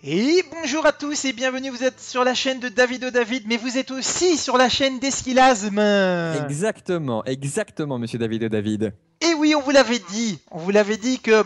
Et bonjour à tous et bienvenue, vous êtes sur la chaîne de Davido David, mais vous êtes aussi sur la chaîne d'Esquilasme. Exactement, monsieur David et David. Et oui, on vous l'avait dit que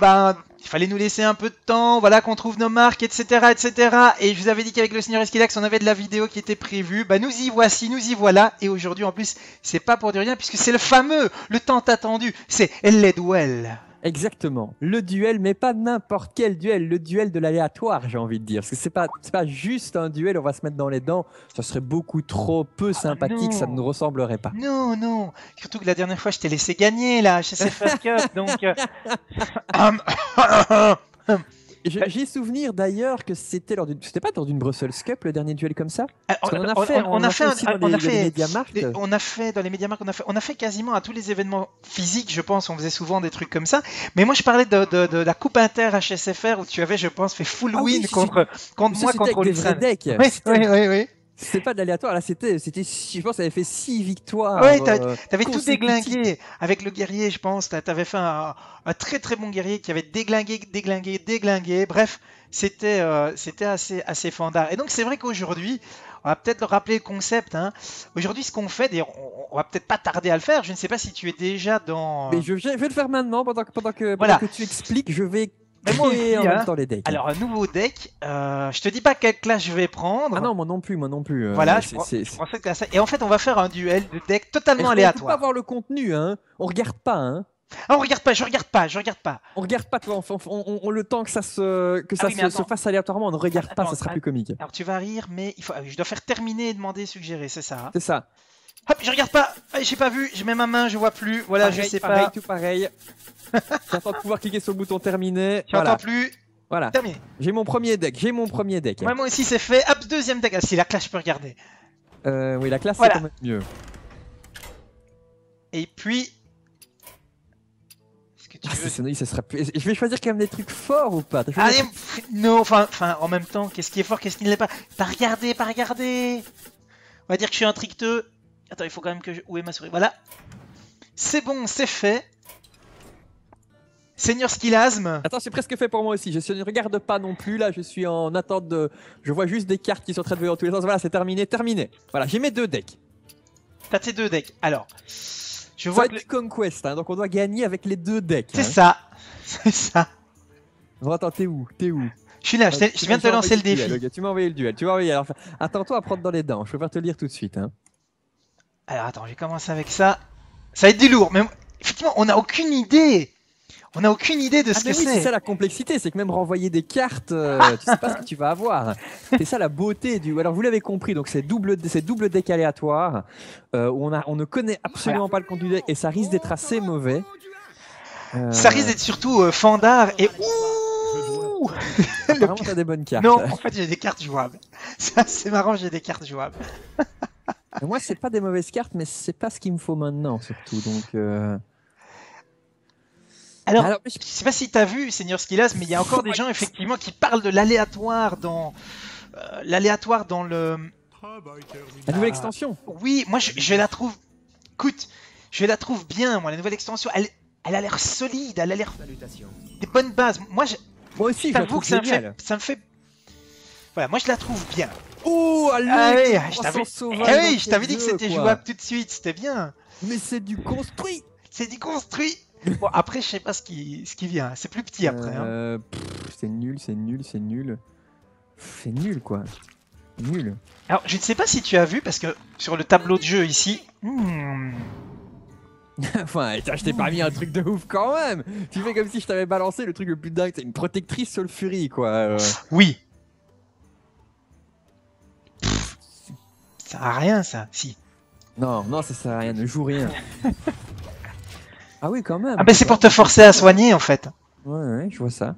il fallait nous laisser un peu de temps, voilà, qu'on trouve nos marques, etc., etc. Et je vous avais dit qu'avec le Seigneur Esquilax, on avait de la vidéo qui était prévue. Bah nous y voici, nous y voilà. Et aujourd'hui, en plus, c'est pas pour dire rien, puisque c'est le fameux, le tant attendu, c'est les duels. Exactement. Le duel, mais pas n'importe quel duel, le duel de l'aléatoire, j'ai envie de dire. Parce que c'est pas juste un duel, on va se mettre dans les dents. Ça serait beaucoup trop peu sympathique, ça ne nous Non, ressemblerait pas. non, non. Surtout que la dernière fois, je t'ai laissé gagner, là, chez CFR Cup, donc... J'ai souvenir d'ailleurs que c'était c'était pas lors d'une Brussels Cup le dernier duel comme ça? Parce qu'on en a on, fait, on a fait, aussi dans on a les fait, MediaMarkt. on a fait dans les MediaMarkt, on a fait quasiment à tous les événements physiques, je pense, on faisait souvent des trucs comme ça. Mais moi, je parlais de la Coupe Inter HSFR où tu avais, je pense, fait full Ah oui, win contre moi, c'était contre avec des vrais Olufsen. decks. Oui, oui, oui, oui. C'était pas de l'aléatoire, là je pense, ça avait fait 6 victoires Ouais, t'avais tout consécutives. déglingué avec le guerrier, je pense. T'avais fait un très très bon guerrier qui avait déglingué. Bref, c'était assez fandard. Et donc c'est vrai qu'aujourd'hui, on va peut-être rappeler le concept, hein. Aujourd'hui, ce qu'on fait, d'ailleurs, on va peut-être pas tarder à le faire. Je ne sais pas si tu es déjà dans. Mais je vais le faire maintenant, pendant Voilà. que tu expliques, je vais Mais moi créer aussi, en même hein. temps les decks. Alors un nouveau deck. Je te dis pas quelle classe je vais Ah prendre. non, moi non plus. Voilà, je pensais que c'était ça. Et en fait, on va faire un duel de decks totalement On peut pas aléatoire. voir le contenu, hein. On regarde pas, hein. Ah, on regarde pas, je regarde pas, je regarde pas. On regarde pas, toi, le temps que que Ah ça oui, mais se attends. fasse aléatoirement, on ne regarde pas, Attends, ça sera plus comique. alors tu vas rire, mais je dois faire terminer et demander, suggérer, c'est ça, hein. C'est ça. Hop, je regarde pas. Ah, j'ai pas vu. Je mets ma main, je vois plus. Voilà, je sais Pareil, pas. tout pareil. J'attends de pouvoir cliquer sur le bouton terminer. J'entends Voilà, plus. voilà. Terminé. J'ai mon premier deck, Ouais, moi aussi c'est fait. Hop, deuxième deck. Ah, si la classe, je peux regarder. Oui, la classe, c'est Voilà. quand même mieux. Et puis. Est-ce que tu Ah, veux. oui, ça sera plus... Je vais choisir quand même des trucs forts ou pas? Allez, non, enfin, en même temps, qu'est-ce qui est fort, qu'est-ce qui ne l'est pas. Pas regarder, pas regarder. On va dire que je suis un tricteux. Attends, il faut quand même que je. Où est ma souris? Voilà. C'est bon, c'est fait. Seigneur Skilasme. Attends, c'est presque fait pour moi aussi. Je ne regarde pas non plus. Là, je suis en attente de. Je vois juste des cartes qui sont en train de venir dans tous les sens. Voilà, c'est terminé, terminé. Voilà, j'ai mes deux decks. T'as tes deux decks. Alors, je Ça vois va que. être du Conquest, hein, donc on doit gagner avec les deux decks. C'est Hein. ça. C'est ça. Bon, attends, t'es où? T'es où? Je suis là, je viens de te lancer le défi. Duel, okay. Tu m'as envoyé le duel. Tu m'as envoyé. Alors, attends-toi à prendre dans les dents. Je préfère te le dire tout de suite. Hein. Alors attends, j'ai commencé avec ça. Ça va être du lourd, mais effectivement, on n'a aucune idée. On n'a aucune idée de ce que oui, c'est c'est. ça la complexité, c'est que même renvoyer des cartes, tu sais pas ce que tu vas avoir. C'est ça la beauté du. Alors vous l'avez compris, donc c'est double deck aléatoire où on ne connaît absolument pas le contenu du deck et ça risque d'être assez mauvais. Ça risque d'être surtout fandard et ouh. Apparemment t'as des bonnes cartes. Non, en fait j'ai des cartes jouables. Ça c'est marrant, j'ai des cartes jouables. Moi c'est pas des mauvaises cartes, mais c'est pas ce qu'il me faut maintenant surtout. Donc. Alors, je sais pas si t'as vu, Seigneur Skilas, mais il y a encore des gens effectivement qui parlent de l'aléatoire dans le. La nouvelle extension. Oui, moi je la trouve. Écoute, je la trouve bien, moi la nouvelle extension. Elle a l'air solide, elle a l'air des bonnes bases. Moi aussi, j'avoue que ça me fait. Voilà, moi je la trouve bien. Oh, allez, je t'avais dit que c'était jouable tout de suite, c'était bien. Mais c'est du construit. C'est du construit. Bon, après, je sais pas ce qui vient. C'est plus petit après. C'est nul. C'est nul, quoi. Nul. Alors, je ne sais pas si tu as vu, parce que sur le tableau de jeu ici. Enfin, je t'ai pas mis un truc de ouf quand même. Tu fais comme si je t'avais balancé le truc le plus dingue. C'est une protectrice Sulfurie, quoi. Oui. Ça sert à rien, ça. Si. Non, ça sert à rien. Ne joue rien. Ah oui, quand même. Ah ben c'est pour te forcer à soigner en fait. Ouais, je vois ça.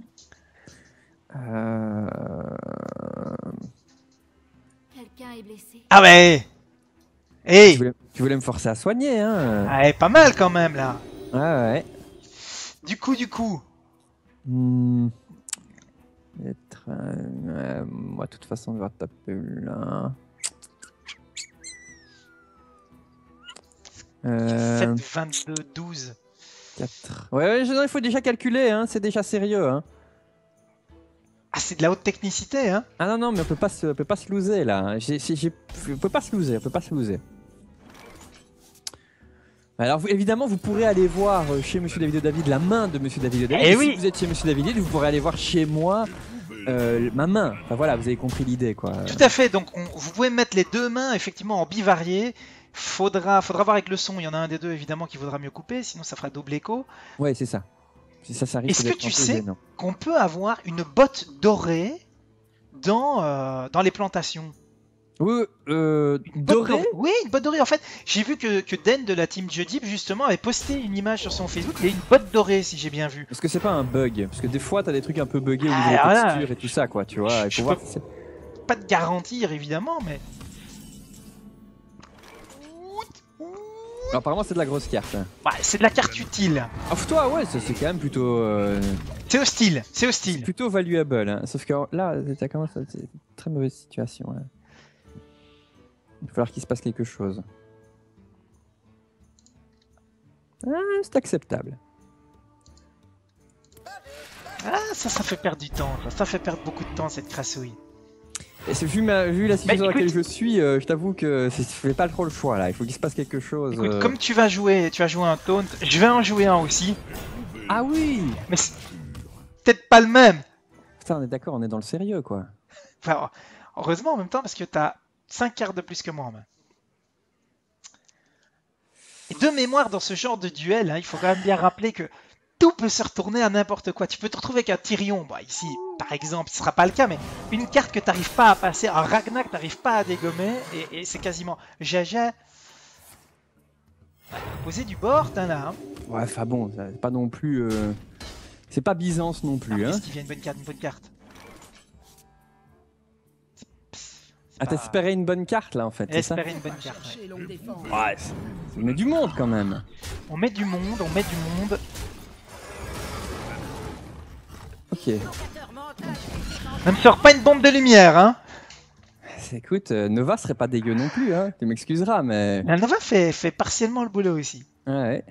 Quelqu'un est blessé. Ah ouais. Hey. Tu voulais me forcer à soigner, hein. Ouais, pas mal quand même là. Ouais. Du coup. Moi, de toute façon, je vais taper là. 7, 22, 12. 4. Ouais, il faut déjà calculer, hein. C'est déjà sérieux, hein. Ah, c'est de la haute technicité, hein. Ah non, non, mais on peut pas se loser là. On peut pas se loser, on peut pas se loser. Alors évidemment, vous pourrez aller voir chez Monsieur David David la main de Monsieur David David. Eh Et oui. Si vous êtes chez Monsieur David, vous pourrez aller voir chez moi ma main. Enfin voilà, vous avez compris l'idée quoi. Tout à fait, donc vous pouvez mettre les deux mains effectivement en bivarié. Faudra voir avec le son, il y en a un des deux évidemment qui vaudra mieux couper, sinon ça fera double écho. Ouais, c'est ça. Ça risque Est-ce que d'être tu un peu sais gênant. qu'on peut avoir une botte dorée dans les plantations? Oui, Une botte doré. Oui, une botte dorée. En fait, j'ai vu que Den de la team Jeudip justement avait posté une image sur son Facebook. Il y a une botte dorée, si j'ai bien vu. Parce que c'est pas un bug. Parce que des fois, t'as des trucs un peu buggés au niveau des alors là, textures et tout ça, quoi. Tu vois, il je faut voir peux- si c'est. Pas de garantir évidemment, mais. Alors, apparemment, c'est de la grosse carte. Ouais, c'est de la carte utile. Ah, toi, ouais, c'est quand même plutôt. C'est hostile, c'est hostile. Plutôt valuable. Hein. Sauf que là, t'as quand même c'est une très mauvaise situation. Hein. Il va falloir qu'il se passe quelque chose. Ah, c'est acceptable. Ah, ça fait perdre du temps. Ça fait perdre beaucoup de temps cette crassouille. Et c'est vu la situation dans écoute- laquelle je suis, je t'avoue que je fais pas trop le choix là. Il faut qu'il se passe quelque chose. Écoute, comme tu vas jouer un taunt, je vais en jouer un aussi. Ah oui. Mais c'est peut-être pas le même. Putain, on est d'accord, on est dans le sérieux quoi. Enfin, heureusement en même temps parce que t'as 5 cartes de plus que moi en main. Et de mémoire dans ce genre de duel, hein, il faut quand même bien rappeler que tout peut se retourner à n'importe quoi. Tu peux te retrouver avec un Tyrion, bah, ici par exemple, ce sera pas le cas, mais une carte que tu n'arrives pas à passer, un Ragnar que tu n'arrives pas à dégommer, et c'est quasiment Jaja. Poser du board, hein, là. Hein. Ouais, enfin bon, c'est pas non plus. C'est pas Byzance non plus. Ah, Hein. qu'est-ce qu'il vient une bonne carte. Ah, t'espérais une bonne carte là en fait, c'est ça? Espérer une bonne carte. Ouais. Ouais, on met du monde quand même. On met du monde, on met du monde. Ok. Ne me sors pas une bombe de lumière, hein. Écoute, Nova serait pas dégueu non plus, hein. Tu m'excuseras, mais. La Nova fait partiellement le boulot aussi. Ouais.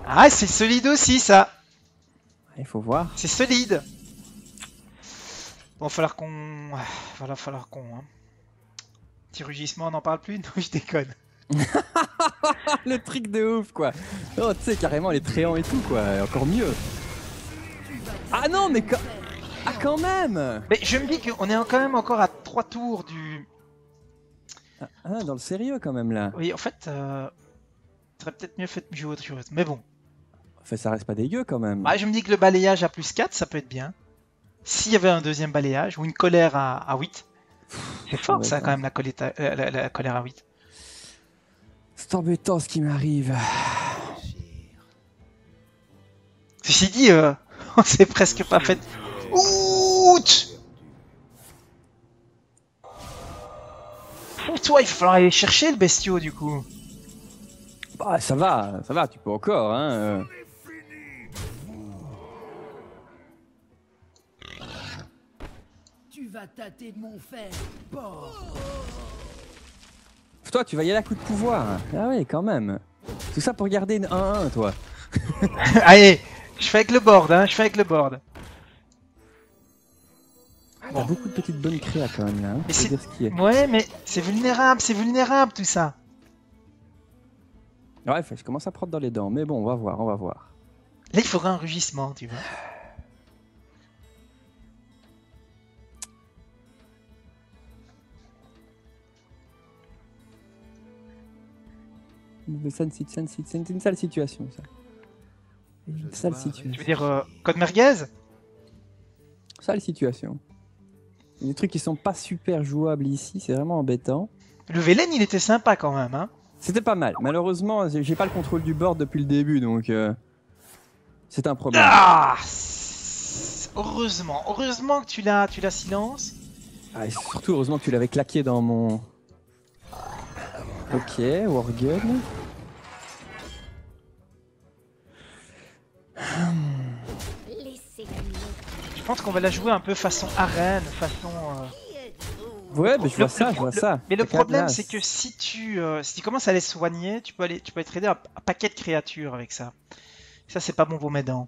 Ah, c'est solide aussi, ça. Il faut voir. C'est solide. Bon, falloir qu'on... falloir qu'on... Hein. Petit rugissement, on n'en parle plus? Non, je déconne. Le truc de ouf, quoi. Oh, tu sais, carrément, les tréants et tout, quoi. Encore mieux. Ah non, mais quand... Ah, quand même. Mais je me dis qu'on est quand même encore à 3 tours du... Ah, dans le sérieux, quand même, là. Oui, en fait, serait peut-être mieux fait de jouer autre chose. Mais bon. Enfin, ça reste pas dégueu, quand même. Bah, je me dis que le balayage à plus 4, ça peut être bien. S'il y avait un deuxième balayage, ou une colère à 8. C'est fort, ouais, ça, ça. quand même, la colère à 8. C'est embêtant, ce qui m'arrive. Ceci dit, on s'est presque pas fait... Ouch! Toi, il va falloir aller chercher le bestiau, du coup. Bah, ça va, tu peux encore, hein. Tu vas tâter de mon fer, porc. Toi, tu vas y aller à coup de pouvoir. Ah oui, quand même. Tout ça pour garder une 1-1, toi. Allez, je fais avec le board, hein, je fais avec le board. T'as beaucoup de petites bonnes créas quand même là. Hein. Mais Faut c'est- dire ce qui est. Ouais, mais c'est vulnérable tout ça. Ouais, je commence à prendre dans les dents, mais bon, on va voir. Là, il faudra un rugissement, tu vois. C'est une sale situation, ça. Une sale situation. Tu veux dire Code Merguez? Sale situation. Il y a des trucs qui sont pas super jouables ici, c'est vraiment embêtant. Le Velen, il était sympa quand même, hein. C'était pas mal. Malheureusement, j'ai pas le contrôle du board depuis le début, donc c'est un problème. Ah, heureusement que tu l'as silence. Ah, et surtout, heureusement que tu l'avais claqué dans mon... Ok, Wargun. Laissez-le. Je pense qu'on va la jouer un peu façon arène, façon... Ouais, mais je vois ça, je vois ça. Mais le T'as qu'à problème, glace. c'est que si tu commences à les soigner, tu peux être aidé un paquet de créatures avec ça. Ça, c'est pas bon pour mes dents.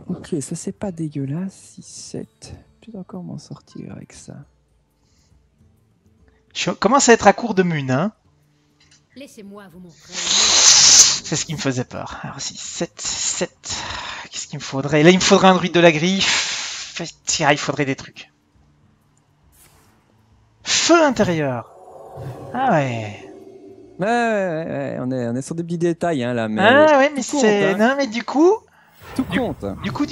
Ok, ça c'est pas dégueulasse. 6, 7. Je vais encore m'en sortir avec ça. Je commence à être à court de mun, hein. Laissez-moi vous montrer. C'est ce qui me faisait peur. Alors, si, 7, 7. Qu'est-ce qu'il me faudrait? Là, il me faudrait un druide de la griffe. Tiens, il faudrait des trucs. Feu intérieur. Ah ouais. Ouais, on est sur des petits détails hein, là, mais. Ah ouais, mais tout compte, c'est... hein. Non, mais du coup... Tout compte. Du coup...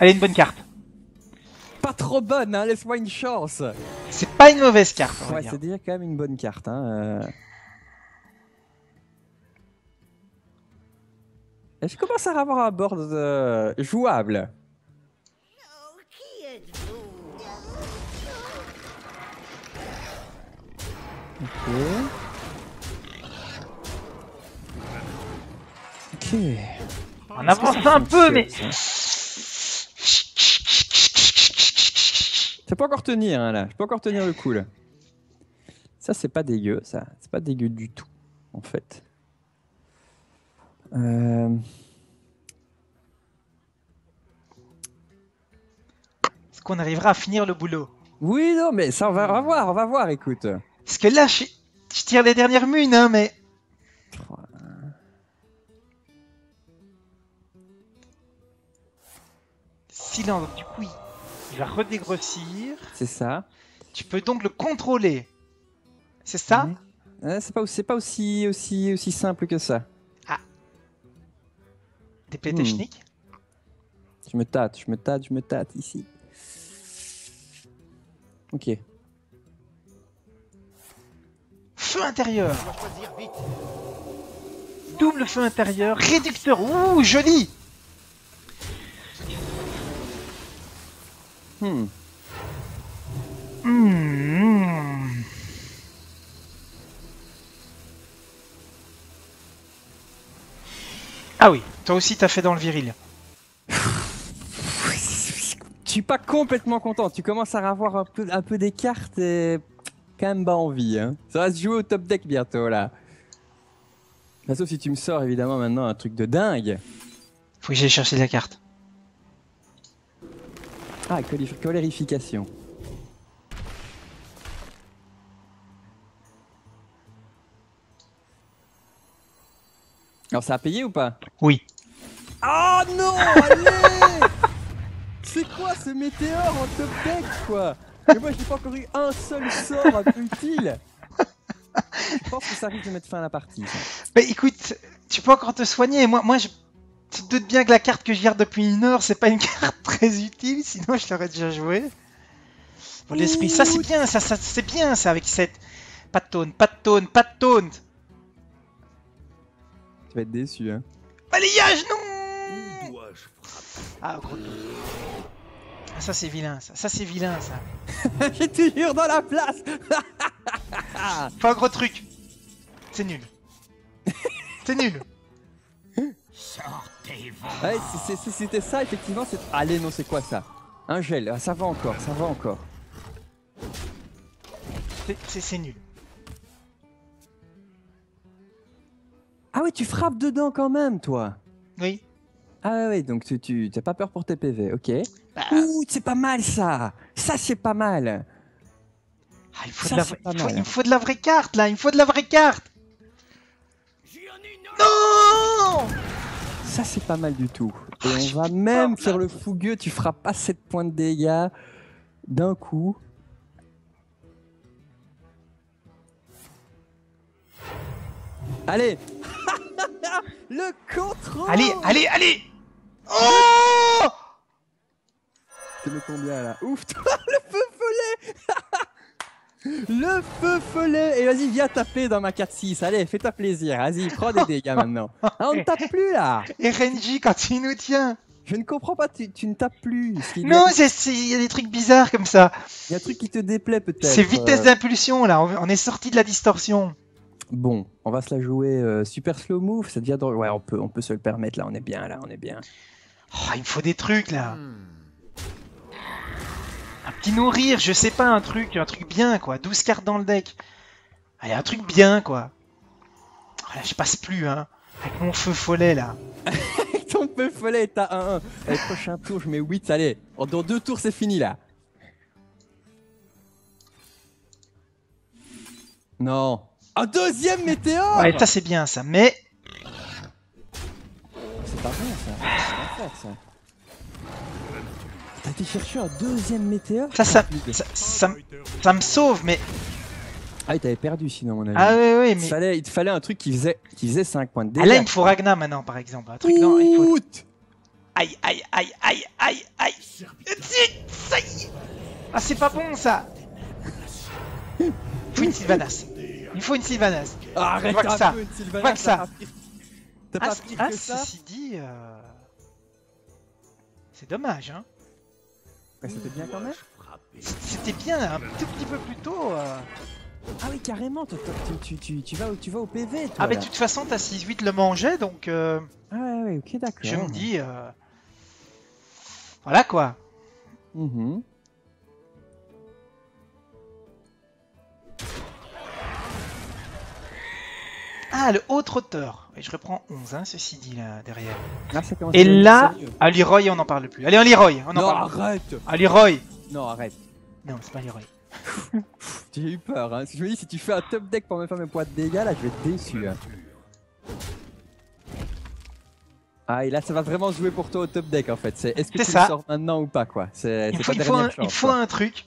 Allez, une bonne carte. Pas trop bonne, hein, laisse-moi une chance. C'est pas une mauvaise carte, on va Ouais, dire. c'est déjà quand même une bonne carte. Hein. Et je commence à avoir un board jouable. Qui êtes-vous? Ok. On avance un peu, mais... Je peux encore tenir hein, là, je peux encore tenir le coup là. Ça c'est pas dégueu, ça, c'est pas dégueu du tout en fait. Est-ce qu'on arrivera à finir le boulot? Oui non mais ça on va voir, écoute. Parce que là, je tire les dernières munes, hein, mais... Silence, du coup, il va redégrossir. C'est ça. Tu peux donc le contrôler. C'est ça? C'est pas aussi simple que ça. D'épée technique. Je me tâte ici. Ok. Feu intérieur. Double feu intérieur. Réducteur. Ouh, joli. Ah oui, toi aussi t'as fait dans le viril. Je suis pas complètement content. Tu commences à avoir un peu des cartes et quand même pas envie. Hein. Ça va se jouer au top deck bientôt là. Enfin, sauf si tu me sors évidemment maintenant un truc de dingue. Faut que j'aille chercher la carte. Ah, colérification. Alors ça a payé ou pas? Oui. Ah non, allez. C'est quoi ce météore en top deck quoi? Mais moi j'ai pas encore eu un seul sort un peu utile. Je pense que ça risque de mettre fin à la partie. Ça. Bah écoute, tu peux encore te soigner. Tu te doutes bien que la carte que je garde depuis 1 heure, c'est pas une carte très utile, sinon je l'aurais déjà joué. Pour l'esprit, ça c'est bien, ça c'est bien ça avec cette... Pas de taunt, pas de taunt, pas de taunt. Tu vas être déçu hein. Balayage, non. Ah, gros. Ah, ça c'est vilain, ça c'est vilain ça. J'ai toujours dans la place. Faut un gros truc. C'est nul. C'est nul. Sortez-vous. Ouais, si c'était ça, effectivement, c'est... Allez, non, c'est quoi ça? Un gel, ah, ça va encore, ça va encore. C'est nul. Ah ouais, tu frappes dedans quand même, toi. Oui. Ah ouais, donc tu t'as pas peur pour tes PV, ok. Bah, Ouh, c'est pas mal ça. Ça, c'est pas mal. ah, il faut Ça, de la c'est vraie- pas il faut- mal. il me faut de la vraie carte là, il me faut de la vraie carte. J'y en ai une autre. Non. Ça, c'est pas mal du tout. Et on va même faire le fougueux, tu feras pas 7 points de dégâts d'un coup. Allez. Le contrôle. Allez. Oh. Tu mets combien là? Ouf, le feu follet. Le feu follet. Et vas-y, viens taper dans ma 4-6. Allez, fais-toi plaisir. Vas-y, prends des dégâts maintenant. Ah, on ne tape plus là. Et Renji quand il nous tient. Je ne comprends pas, tu ne tapes plus. Non, il y a des trucs bizarres comme ça. Il y a un truc qui te déplaît peut-être. C'est vitesse d'impulsion là, on est sorti de la distorsion. Bon, on va se la jouer super slow move, ça devient drôle. Ouais, on peut se le permettre là, on est bien. Oh, il me faut des trucs là. Un petit nourrir, je sais pas, un truc bien quoi. 12 cartes dans le deck. Allez, un truc bien quoi. Ah, là, je passe plus, hein. Avec mon feu follet là. Ton peu follet, t'as 1-1. Allez, prochain tour, je mets 8. Allez, dans 2 tours, c'est fini là. Non. Un deuxième météore. Ouais, ça c'est bien ça, mais C'est pas bon ça. C'est pas faire ça. T'as été chercher un deuxième météore? ça me sauve, mais. Ah oui, t'avais perdu sinon, mon ami. Ah oui, mais. Il te fallait un truc qui faisait 5 points de Ah dégâts. là, il me faut Ragna maintenant, par exemple. Un truc non, il faut. Outt. Aïe, aïe, aïe, aïe, aïe, aïe. Ça y est. Ah, c'est pas bon ça. Il faut une Sylvanas. Il faut une Sylvanas. Arrête Vois que ça. un peu, Sylvanas, Vois que ça. T'as pas pire que ça? Ceci dit, c'est dommage, hein. Ouais, c'était bien quand même. C'était bien un tout petit peu plus tôt. Ah oui, carrément, tu vas au PV, toi. Ah, mais là. de toute façon, ta 6-8 le mangeait, donc Ah ouais, ok, d'accord. je me dis. Voilà quoi. Mhm. Ah, le haut trotteur. Et je reprends 11, hein, ceci dit, là, derrière. Ah, ça commence Et à devenir là, sérieux. à Leroy, on n'en parle plus. Allez, un Leroy, on en Non, parle. arrête. À Leroy. Non, arrête. Non, c'est pas Leroy. J'ai eu peur, hein. Je me dis, si tu fais un top deck pour me faire mes points de dégâts, là, je vais être déçu. Hein. Ah, et là, ça va vraiment se jouer pour toi au top deck, en fait. Est-ce que C'est tu ça. le sors maintenant ou pas, quoi. C'est ta dernière chance. Il faut quoi. un truc.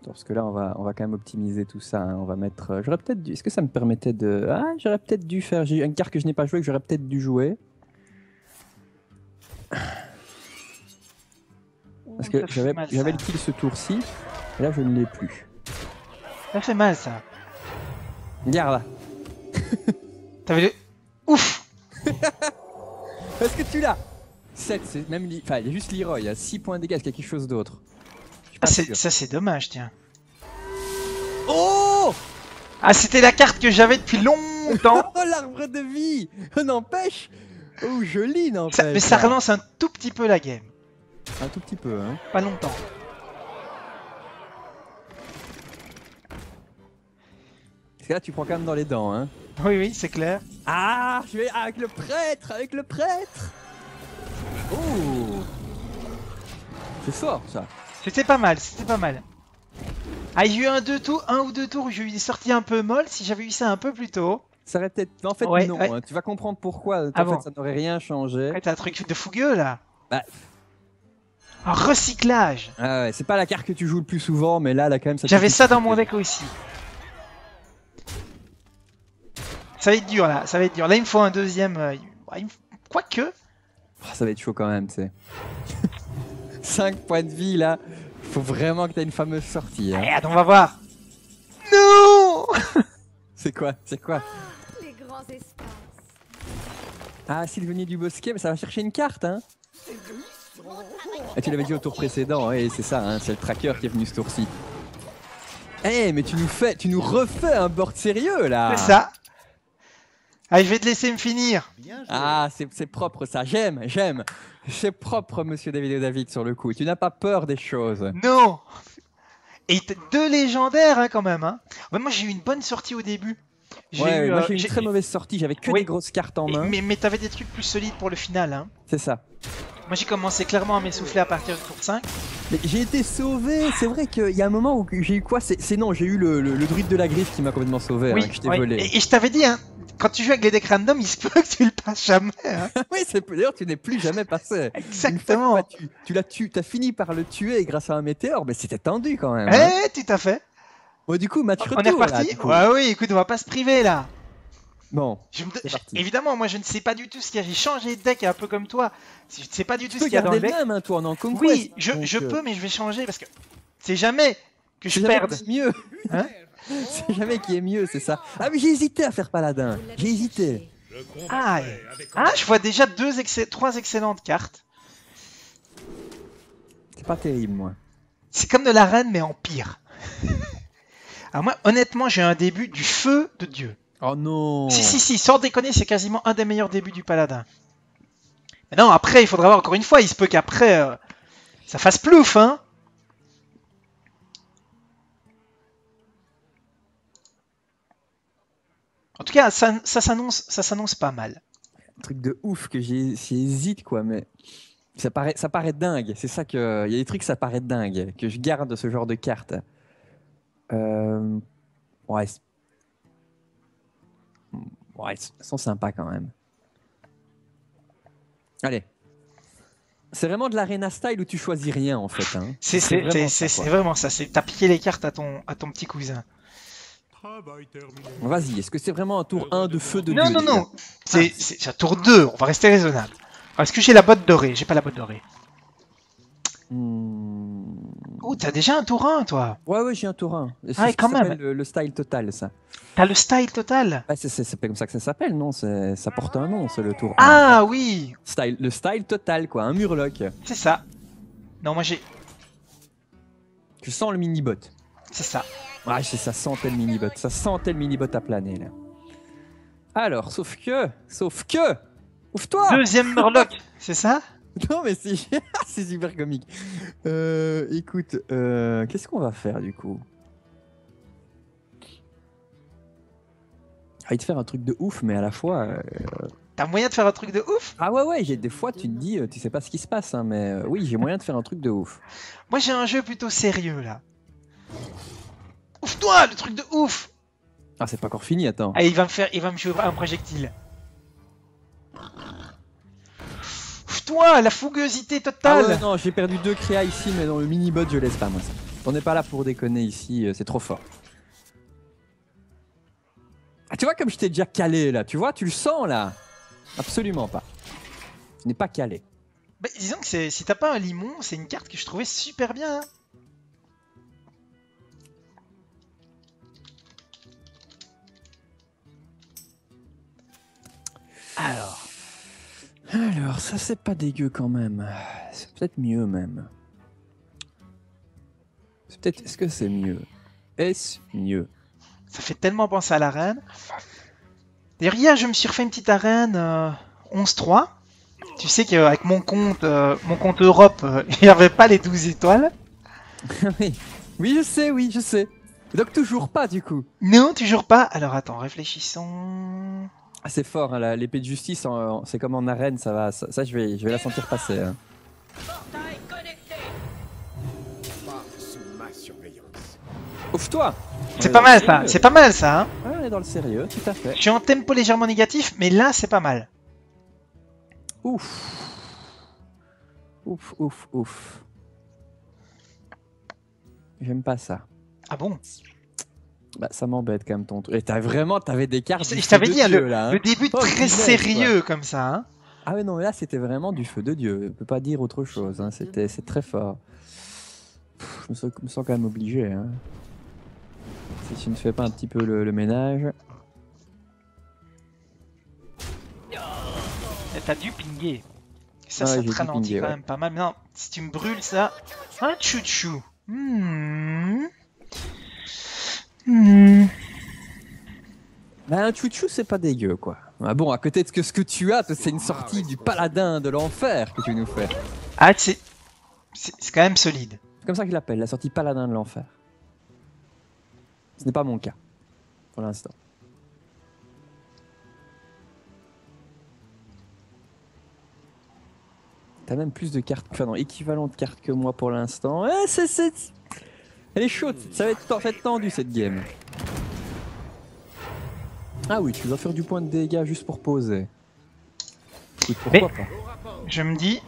Attends, parce que là, on va quand même optimiser tout ça. Hein. On va mettre. J'aurais peut-être dû. Est-ce que ça me permettait de. Ah, j'aurais peut-être dû faire. J'ai une carte que je n'ai pas jouée que j'aurais peut-être dû jouer. Parce que Ça fait mal, j'avais ça. le kill ce tour-ci. Et là, je ne l'ai plus. Ça fait mal, ça. Regarde là. T'avais le. Ouf. Est-ce que tu l'as 7, c'est même. Enfin, il y a juste Leroy. Il y a 6 points de dégâts. Est-ce qu'il y a quelque chose d'autre? Je suis Ah, pas sûr. ça, c'est dommage, tiens. Oh Ah, c'était la carte que j'avais depuis longtemps. Oh, l'arbre de vie. N'empêche. Oh, joli, n'empêche. Mais ça relance un tout petit peu la game. Un tout petit peu, hein. Pas longtemps. Parce que là, tu prends quand même dans les dents, hein. Oui, oui, c'est clair. Ah, je vais avec le prêtre, Oh, c'est fort, ça. C'était pas mal, c'était pas mal. Ah, il y a eu un ou deux tours où j'ai eu des sorties un peu molles. Si j'avais eu ça un peu plus tôt. Ça aurait peut-être. En fait, Ouais, non. ouais. Hein. Tu vas comprendre pourquoi. Ah En fait, bon. ça n'aurait rien changé. Ouais, t'as un truc de fougueux là. Bah. Un recyclage. Ah ouais, c'est pas la carte que tu joues le plus souvent, mais là, quand même, ça. J'avais ça dans mon deck aussi. Ça va être dur là, ça va être dur. Là, il me faut un deuxième. Quoique. Oh, ça va être chaud quand même, tu sais. 5 points de vie là. Faut vraiment que t'aies une fameuse sortie. Hein. Regarde, on va voir. Non. C'est quoi? Les grands espaces. Ah, Sylvanie du Bosquet, mais ça va chercher une carte, hein. Ah, tu l'avais dit au tour précédent, et c'est ça, hein, c'est le tracker qui est venu ce tour-ci. Eh, mais tu nous refais un board sérieux là. C'est ça. Allez, je vais te laisser me finir. Ah, c'est propre ça, j'aime. C'est propre, monsieur David sur le coup. Tu n'as pas peur des choses. Non. Et deux légendaires hein, quand même. Hein. Ouais, moi, j'ai eu une bonne sortie au début. Ouais, moi j'ai eu une très mauvaise sortie, j'avais que Oui. des grosses cartes en main. Mais t'avais des trucs plus solides pour le final. Hein. C'est ça. Moi, j'ai commencé clairement à m'essouffler à partir du tour 5. Mais j'ai été sauvé, c'est vrai qu'il y a un moment où j'ai eu quoi? Non, j'ai eu le druide de la griffe qui m'a complètement sauvé, Oui, hein, que je t'ai oui. volé. Et je t'avais dit, hein, quand tu joues avec les decks random, il se peut que tu le passes jamais. Hein. Oui, d'ailleurs, tu n'es plus jamais passé. Exactement. Une fois que tu as fini par le tuer grâce à un météore, mais c'était tendu quand même. Hein. Eh, tout à fait. Bon, du coup, match retour. On est reparti. Là, du coup. Ouais, oui, écoute, on va pas se priver là. Bon, Je- parti. évidemment, moi je ne sais pas du tout ce qu'il y a. J'ai changé de deck un peu comme toi. Je ne sais pas du tout tu ce peux qu'il y a dans garder le le deck. même, hein, toi, en Conquest. Oui, donc, je peux, mais je vais changer parce que c'est jamais que je C'est jamais perde. qui est mieux. Hein C'est jamais qui est mieux, c'est ça. Ah, mais j'ai hésité à faire paladin. Vous l'avez J'ai hésité. cherché. Ah, je vois déjà trois excellentes cartes. C'est pas terrible, moi. C'est comme de la reine, mais en pire. Alors moi, honnêtement, j'ai un début du feu de Dieu. Oh non. Si, sans déconner, c'est quasiment un des meilleurs débuts du paladin. Mais non, après, il faudra voir encore une fois. Il se peut qu'après, Ça fasse plouf, hein. En tout cas, ça s'annonce pas mal. Un truc de ouf que j'hésite, quoi, mais ça paraît dingue. C'est ça que. Il y a des trucs, ça paraît dingue, que je garde ce genre de carte. Ouais. Ouais, elles sont sympas quand même. Allez. C'est vraiment de l'arena style où tu choisis rien en fait. Hein. C'est vraiment ça. T'as piqué les cartes à ton petit cousin. Vas-y, est-ce que c'est vraiment un tour 1 de feu de Non, Dieu? non, non. C'est un tour 2. On va rester raisonnable. Alors, est-ce que j'ai la botte dorée? J'ai pas la botte dorée. Oh, t'as déjà un tour 1, toi. Ouais, j'ai un tour 1. Ah, quand même. Le style total, ça. T'as le style total. Bah, c'est pas comme ça que ça s'appelle, non? Ça porte un nom, c'est le tour 1. Ah, oui. Le style total, quoi. Un murloc. C'est ça. Non, moi j'ai... Tu sens le mini-bot. C'est ça. Ouais, ça sentait le mini-bot. Ça sentait le mini-bot à planer, là. Alors, sauf que... Ouvre-toi! Deuxième Murloc, c'est ça? Non, mais c'est c'est super comique. Écoute, qu'est-ce qu'on va faire, du coup? J'ai envie de faire un truc de ouf, mais à la fois... T'as moyen de faire un truc de ouf? Ah ouais, des fois, tu te dis, tu sais pas ce qui se passe, hein, mais oui, j'ai moyen de faire un truc de ouf. Moi, j'ai un jeu plutôt sérieux, là. Ouvre-toi, le truc de ouf! Ah, c'est pas encore fini, attends. Ah, il va me jouer un projectile. Ouvre-toi, la fougueusité Ah totale! ouais, non, j'ai perdu 2 créas ici, mais dans le mini-bot, je laisse pas, moi, ça. On n'est pas là pour déconner ici, c'est trop fort. Ah, tu vois comme je t'ai déjà calé, là, tu vois, tu le sens, là? Absolument pas. Tu n'es pas calé. Bah, disons que si t'as pas un limon, c'est une carte que je trouvais super bien. Hein. Alors, ça c'est pas dégueu quand même. C'est peut-être mieux même. Est-ce que c'est mieux? Est-ce mieux? Ça fait tellement penser à l'arène. D'ailleurs, hier, je me suis refait une petite arène 11-3. Tu sais qu'avec mon compte Europe, il n'y avait pas les 12 étoiles. Oui, je sais. Donc toujours pas du coup. Non, toujours pas. Alors attends, réfléchissons. Ah, c'est fort, hein, l'épée de justice, c'est comme en arène, ça va. Ça je vais la sentir passer. Hein. Ouvre-toi! C'est pas mal ça, c'est pas mal ça. Hein. Ouais, on est dans le sérieux, tout à fait. Je suis en tempo légèrement négatif, mais là c'est pas mal. Ouf. J'aime pas ça. Ah bon? Bah ça m'embête quand même ton truc. Et t'avais des cartes. Je t'avais dit, le début Oh, très punaise, sérieux quoi. comme ça. Hein. Ah ouais non mais là c'était vraiment du feu de Dieu. Je peux pas dire autre chose. Hein. C'est très fort. Je me sens quand même obligé. Hein. Si tu ne fais pas un petit peu le ménage. T'as dû pinguer. Ça, Ouais, ça j'ai te dû ralentit pinguer, quand ouais. même pas mal. Mais non, si tu me brûles ça... Un chouchou. Bah un chouchou c'est pas dégueu quoi. Ah bon à côté de ce que tu as, c'est une sortie du paladin de l'enfer que tu nous fais. Ah, c'est quand même solide. C'est comme ça que je l'appelle, la sortie paladin de l'enfer. Ce n'est pas mon cas, pour l'instant. T'as même plus de cartes, enfin non, équivalent de cartes que moi pour l'instant. Ouais, elle est chaude, ça va être en fait tendu cette game. Ah oui, tu vas faire du point de dégâts juste pour poser. Écoute, pourquoi pas. Je me dis...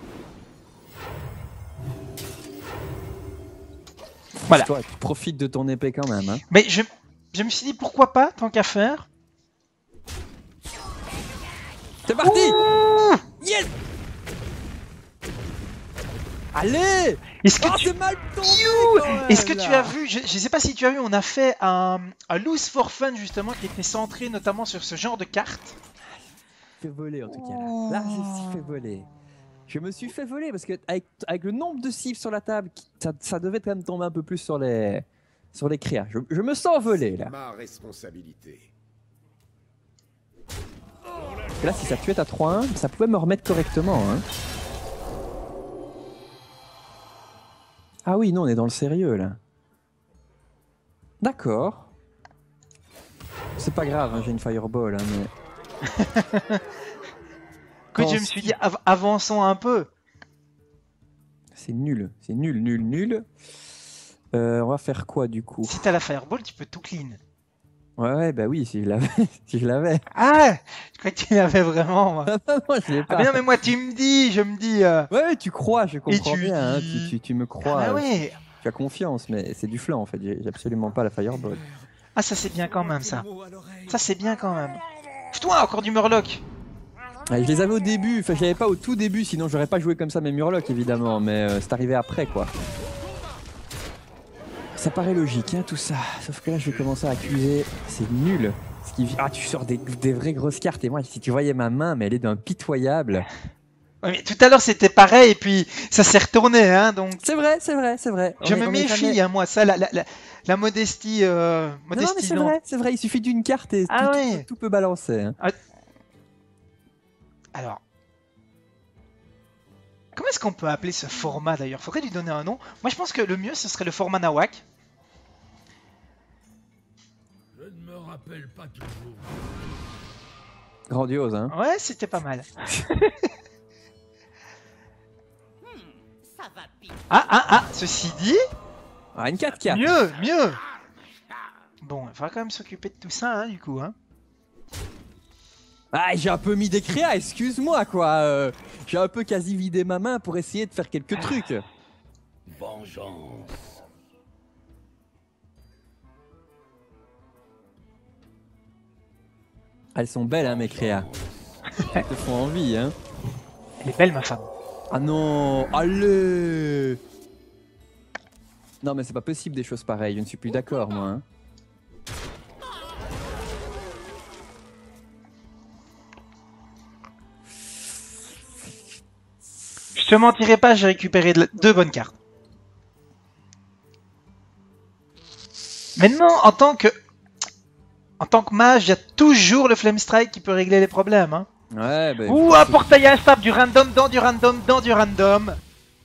Voilà. Toi, tu profites de ton épée quand même. Hein. Mais je me suis dit pourquoi pas, tant qu'à faire. C'est parti. Ouh, Yes. Allez. Est-ce que c'est mal tombé quand même, Est-ce que tu là. as vu, je sais pas si tu as vu, on a fait un loose for fun justement qui était centré notamment sur ce genre de cartes. Fait voler en tout cas là. Là, je me suis fait voler. Je me suis fait voler parce que avec le nombre de cibles sur la table, ça devait quand même tomber un peu plus sur les créas. Je me sens volé là. Ma responsabilité. Et là, si ça tuait à 3-1, ça pouvait me remettre correctement. Hein. Ah oui, non, on est dans le sérieux là. D'accord. C'est pas grave, hein, j'ai une fireball, hein, mais... Écoute, je me suis dit, avançons un peu. C'est nul, nul. On va faire quoi du coup? Si t'as la fireball, tu peux tout clean. Ouais, bah oui, si je l'avais. Si je l'avais. Ah, je crois que tu l'avais vraiment, moi. Non, je l'ai Ah pas. mais non, mais moi, tu me dis, je me dis... Ouais, tu crois, je comprends tu bien, hein, dis- tu me crois. Ah bah ouais. Tu as confiance, mais c'est du flan en fait, j'ai absolument pas la fireball. Ah, ça c'est bien quand même, ça. Ça c'est bien quand même. Toi, encore du Murloc. Je les avais au début, enfin je l'avais pas au tout début, sinon j'aurais pas joué comme ça mes Murlocs évidemment, mais c'est arrivé après quoi. Ça paraît logique hein, tout ça, sauf que là je vais commencer à accuser, c'est nul. Ah tu sors des vraies grosses cartes et moi si tu voyais ma main, mais elle est d'un pitoyable. Ouais, mais tout à l'heure c'était pareil et puis ça s'est retourné, hein, donc... C'est vrai. Je me méfie, hein, moi, ça, la modestie... Non, mais modestie, c'est vrai, il suffit d'une carte et Ah ouais. tout peut balancer. Hein. Alors... Comment est-ce qu'on peut appeler ce format d'ailleurs? Faudrait lui donner un nom. Moi je pense que le mieux ce serait le format Nawak. Je ne me rappelle pas toujours. Grandiose, hein. Ouais, c'était pas mal. Ça va piquer. Ceci dit... Ah, une 4-4. Mieux. Bon, il faudra quand même s'occuper de tout ça, hein, du coup, hein. Ah, j'ai un peu mis des créas, excuse-moi quoi. J'ai un peu quasi vidé ma main pour essayer de faire quelques trucs. Vengeance. Elles sont belles, hein, mes créas. Elles te font envie, hein. Elle est belle, ma femme. Ah non, allez. Non, mais c'est pas possible des choses pareilles, je ne suis plus d'accord, moi. Hein. Je te mentirai pas, j'ai récupéré deux bonnes cartes. Maintenant, en tant que mage, il y a toujours le Flame Strike qui peut régler les problèmes. Hein. Ouais, bah... Ouh, un portail instable, du random dans du random dans du random.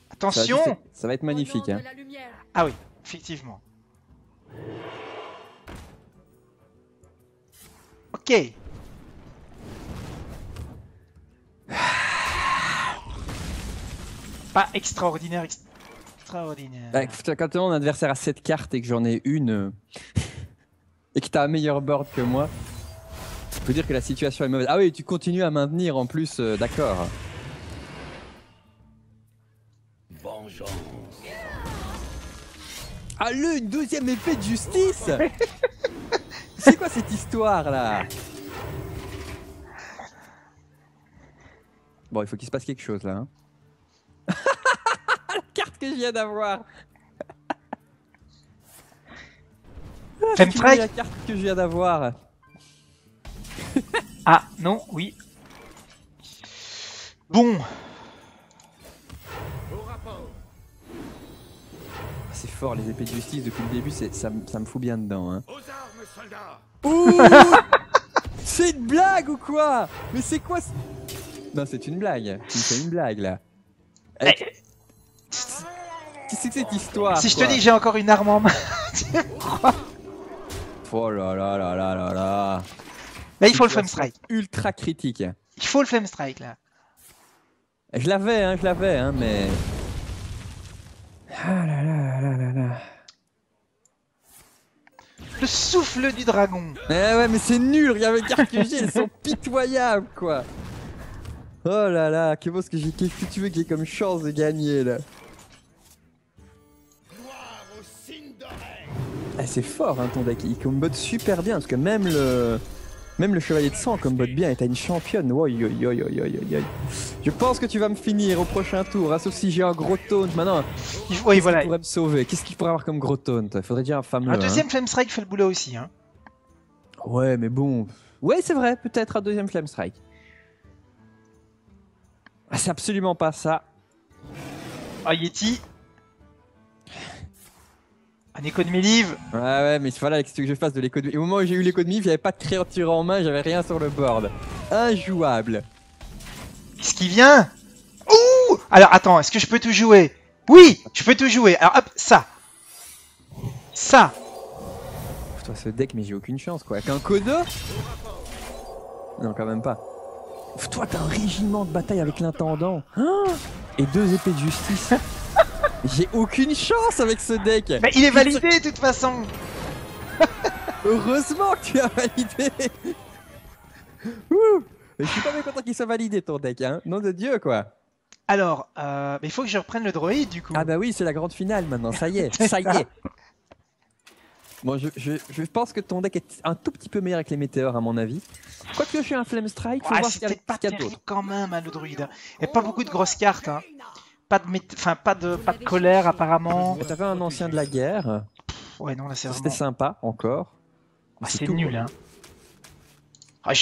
Attention. Ça va être magnifique. Hein. Ah oui, effectivement. Ok. Pas extraordinaire, extraordinaire. Bah, quand ton adversaire a 7 cartes et que j'en ai une... et que t'as un meilleur board que moi, je peux dire que la situation est mauvaise. Ah oui, tu continues à maintenir en plus, d'accord. Vengeance. Ah une deuxième épée de justice. C'est quoi cette histoire là? Bon, il faut qu'il se passe quelque chose là. Hein. La carte que je viens d'avoir. Flame Strike. La carte que je viens d'avoir. Ah non, oui. Bon. C'est fort les épées de justice depuis le début, ça me fout bien dedans. Hein. Aux armes, soldats. Ouh. C'est une blague ou quoi? Mais c'est quoi Non, c'est une blague. Tu me fais une blague là. Qu'est-ce que c'est que cette histoire? Si je te dis que j'ai encore une arme en main, tu me crois? Oh là là là là là là. Là, il faut le Flame Strike. Ultra critique. Il faut le Flame Strike là. Je l'avais, hein, mais... Ah là là là là là. Le souffle du dragon. Ouais, mais c'est nul, regarde les cartes que j'ai, elles sont pitoyables, quoi. Oh là là, qu'est-ce que tu veux que j'ai comme chance de gagner, là? Gloire au signe d'oreille. C'est fort, hein, ton deck, il combote super bien, parce que même le chevalier de sang combote bien, et t'as une championne, oi. Je pense que tu vas me finir au prochain tour, hein, sauf si j'ai un gros taunt, maintenant. Oui, voilà. Qui pourrait me sauver? Qu'est-ce qu'il pourrait avoir comme gros taunt? Faudrait dire un fameux. Un deuxième Flame Strike fait le boulot aussi. Hein. Ouais, mais bon. Ouais, c'est vrai, peut-être un deuxième Flame Strike. Ah, c'est absolument pas ça. Ah, Yeti. Un écho de Mélive. Ouais, mais voilà, qu'est-ce que je fasse de l'écho de... Au moment où j'ai eu l'écho de Mélive, j'avais pas de créature en main, j'avais rien sur le board. Injouable. Qu'est-ce qui vient? Ouh! Alors, attends, est-ce que je peux tout jouer? Oui, je peux tout jouer. Alors hop, ça. Ça. Toi, ce deck, mais j'ai aucune chance quoi. Avec un Kodo? Non, quand même pas. Toi, t'as un régiment de bataille avec l'intendant. Et 2 épées de justice. J'ai aucune chance avec ce deck. Mais il est validé de toute façon. Heureusement que tu as validé. Ouh. Mais je suis pas mécontent qu'il soit validé ton deck, hein. Nom de Dieu, quoi. Alors, mais il faut que je reprenne le droïde du coup. Ah bah oui, c'est la grande finale maintenant, ça y est, C'est ça y ça. est. Bon, je pense que ton deck est un tout petit peu meilleur avec les météores à mon avis. Quoique je suis un Flame Strike, faut Ouais, voir c'est ce qu'il y a, peut-être pas ce qu'il y a terrible d'autre. quand même, hein, le druide. Il n'y a pas beaucoup de grosses cartes. Hein. Pas de colère apparemment. T'avais un ancien de la guerre, Ouais, non, là c'est c'était vraiment. sympa encore. Mais Ah, c'est tout, nul, quoi. hein. Ah,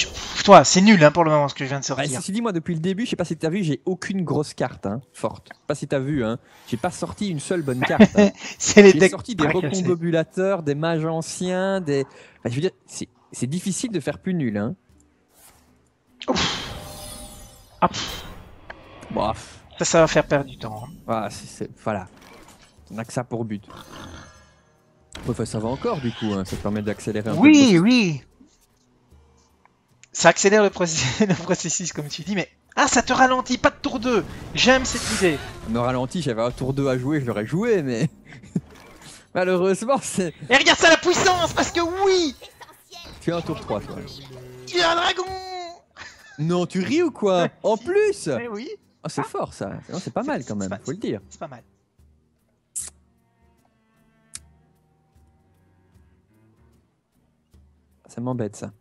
toi, c'est nul hein, pour le moment ce que je viens de Bah, sortir. ceci dit, moi depuis le début, je sais pas si t'as vu, j'ai aucune grosse carte hein, forte. Je sais pas si t'as vu, hein. J'ai pas sorti une seule bonne carte. Hein. C'est les J'ai decks sorti des tracassés. recombobulateurs, des mages anciens, des. Enfin, je veux dire, c'est difficile de faire plus nul, hein. Ah, Bon, ça va faire perdre du temps. Hein. voilà, voilà. On a que ça pour but. Enfin, ça va encore du coup, hein. Ça te permet d'accélérer un peu. Oui, oui. Ça accélère le le processus, comme tu dis, mais. Ah, ça te ralentit, pas de tour 2. J'aime cette idée. Me ralenti, j'avais un tour 2 à jouer, je l'aurais joué, mais. Malheureusement, c'est. Et regarde ça, la puissance, parce que oui, Tu as un tour 3, toi. il y a un dragon. Non, tu ris ou quoi? En plus! Mais oui, Ah, c'est fort ça. Non, c'est pas mal quand même, faut le dire. c'est pas mal. Ça m'embête ça.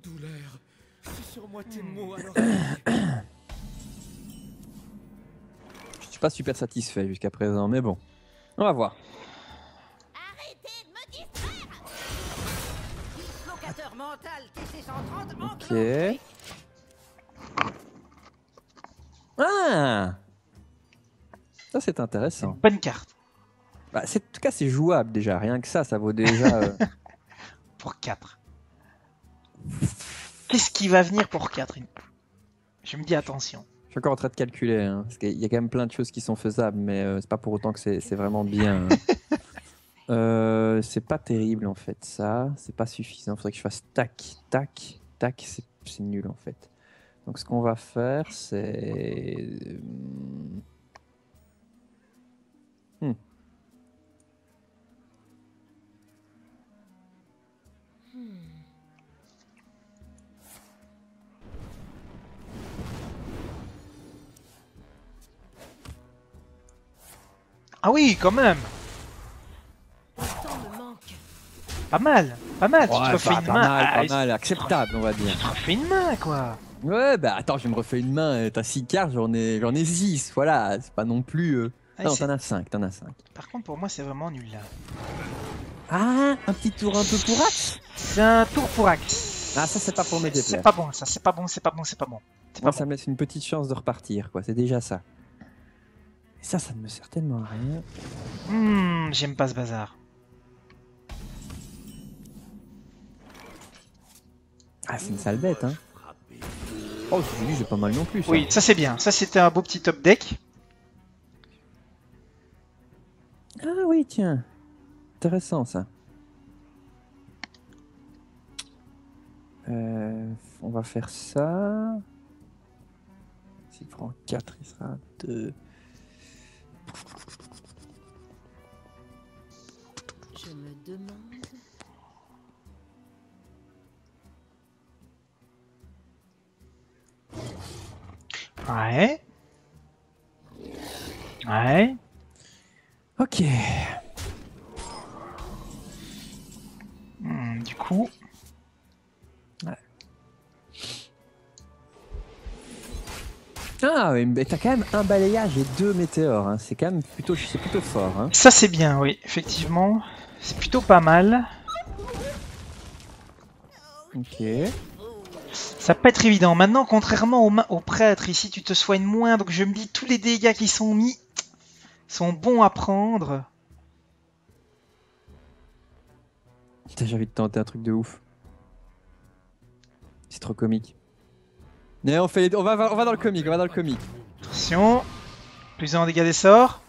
Douleur, c'est sur moi tes mots alors. Je suis pas super satisfait jusqu'à présent, mais bon. On va voir. Arrêtez de me distraire. Dislocateur mental TC-130 Ok. Ah! Ça c'est intéressant. Bonne carte Bah, en tout cas c'est jouable déjà, rien que ça vaut déjà... pour 4. Qu'est-ce qui va venir pour 4? Je me dis attention. Je suis encore en train de calculer, hein, parce qu'il y a quand même plein de choses qui sont faisables, mais c'est pas pour autant que c'est vraiment bien. Hein. C'est pas terrible en fait, ça. C'est pas suffisant. Faudrait que je fasse tac, tac, tac. C'est nul en fait. Donc ce qu'on va faire, c'est... Ah oui, quand même. Le temps me manque. Pas mal, pas mal. Tu te Ouais, refais pas une main. mal, Ah, pas mal, acceptable on va dire. Tu te refais une main, quoi. Ouais, bah attends, je me refais une main. T'as 6 cartes, j'en ai 6. Voilà, c'est pas non plus... Ah, Non, c'est- t'en as 5, t'en as 5. Par contre, pour moi, c'est vraiment nul là. Ah, un petit tour un peu pour axe. C'est un tour pour axe. Ah, ça c'est pas pour me C'est déplaire. pas bon, ça. C'est pas bon, c'est pas bon, c'est pas bon. C'est pas Moi, bon. ça me laisse une petite chance de repartir, quoi. C'est déjà ça. Et ça ne me sert tellement à rien. J'aime pas ce bazar. Ah, c'est une sale bête, hein. Oh, c'est pas mal non plus, ça. Oui, ça c'est bien. Ça c'était un beau petit top deck. Ah oui, tiens. Intéressant, ça. On va faire ça. S'il prend 4, il sera 2. Je me demande. Ouais. Ouais. Ok. Du coup. Ah, mais t'as quand même un balayage et 2 météores. Hein. C'est quand même plutôt fort. Hein. Ça c'est bien, oui, effectivement. C'est plutôt pas mal. Ok. Ça peut être évident. Maintenant, contrairement au prêtre, ici tu te soignes moins. Donc je me dis, tous les dégâts qui sont mis sont bons à prendre. Putain, j'ai envie de tenter un truc de ouf. C'est trop comique. Mais on va dans le comique, on va dans le comique. Attention. Plus 1 en dégâts des sorts.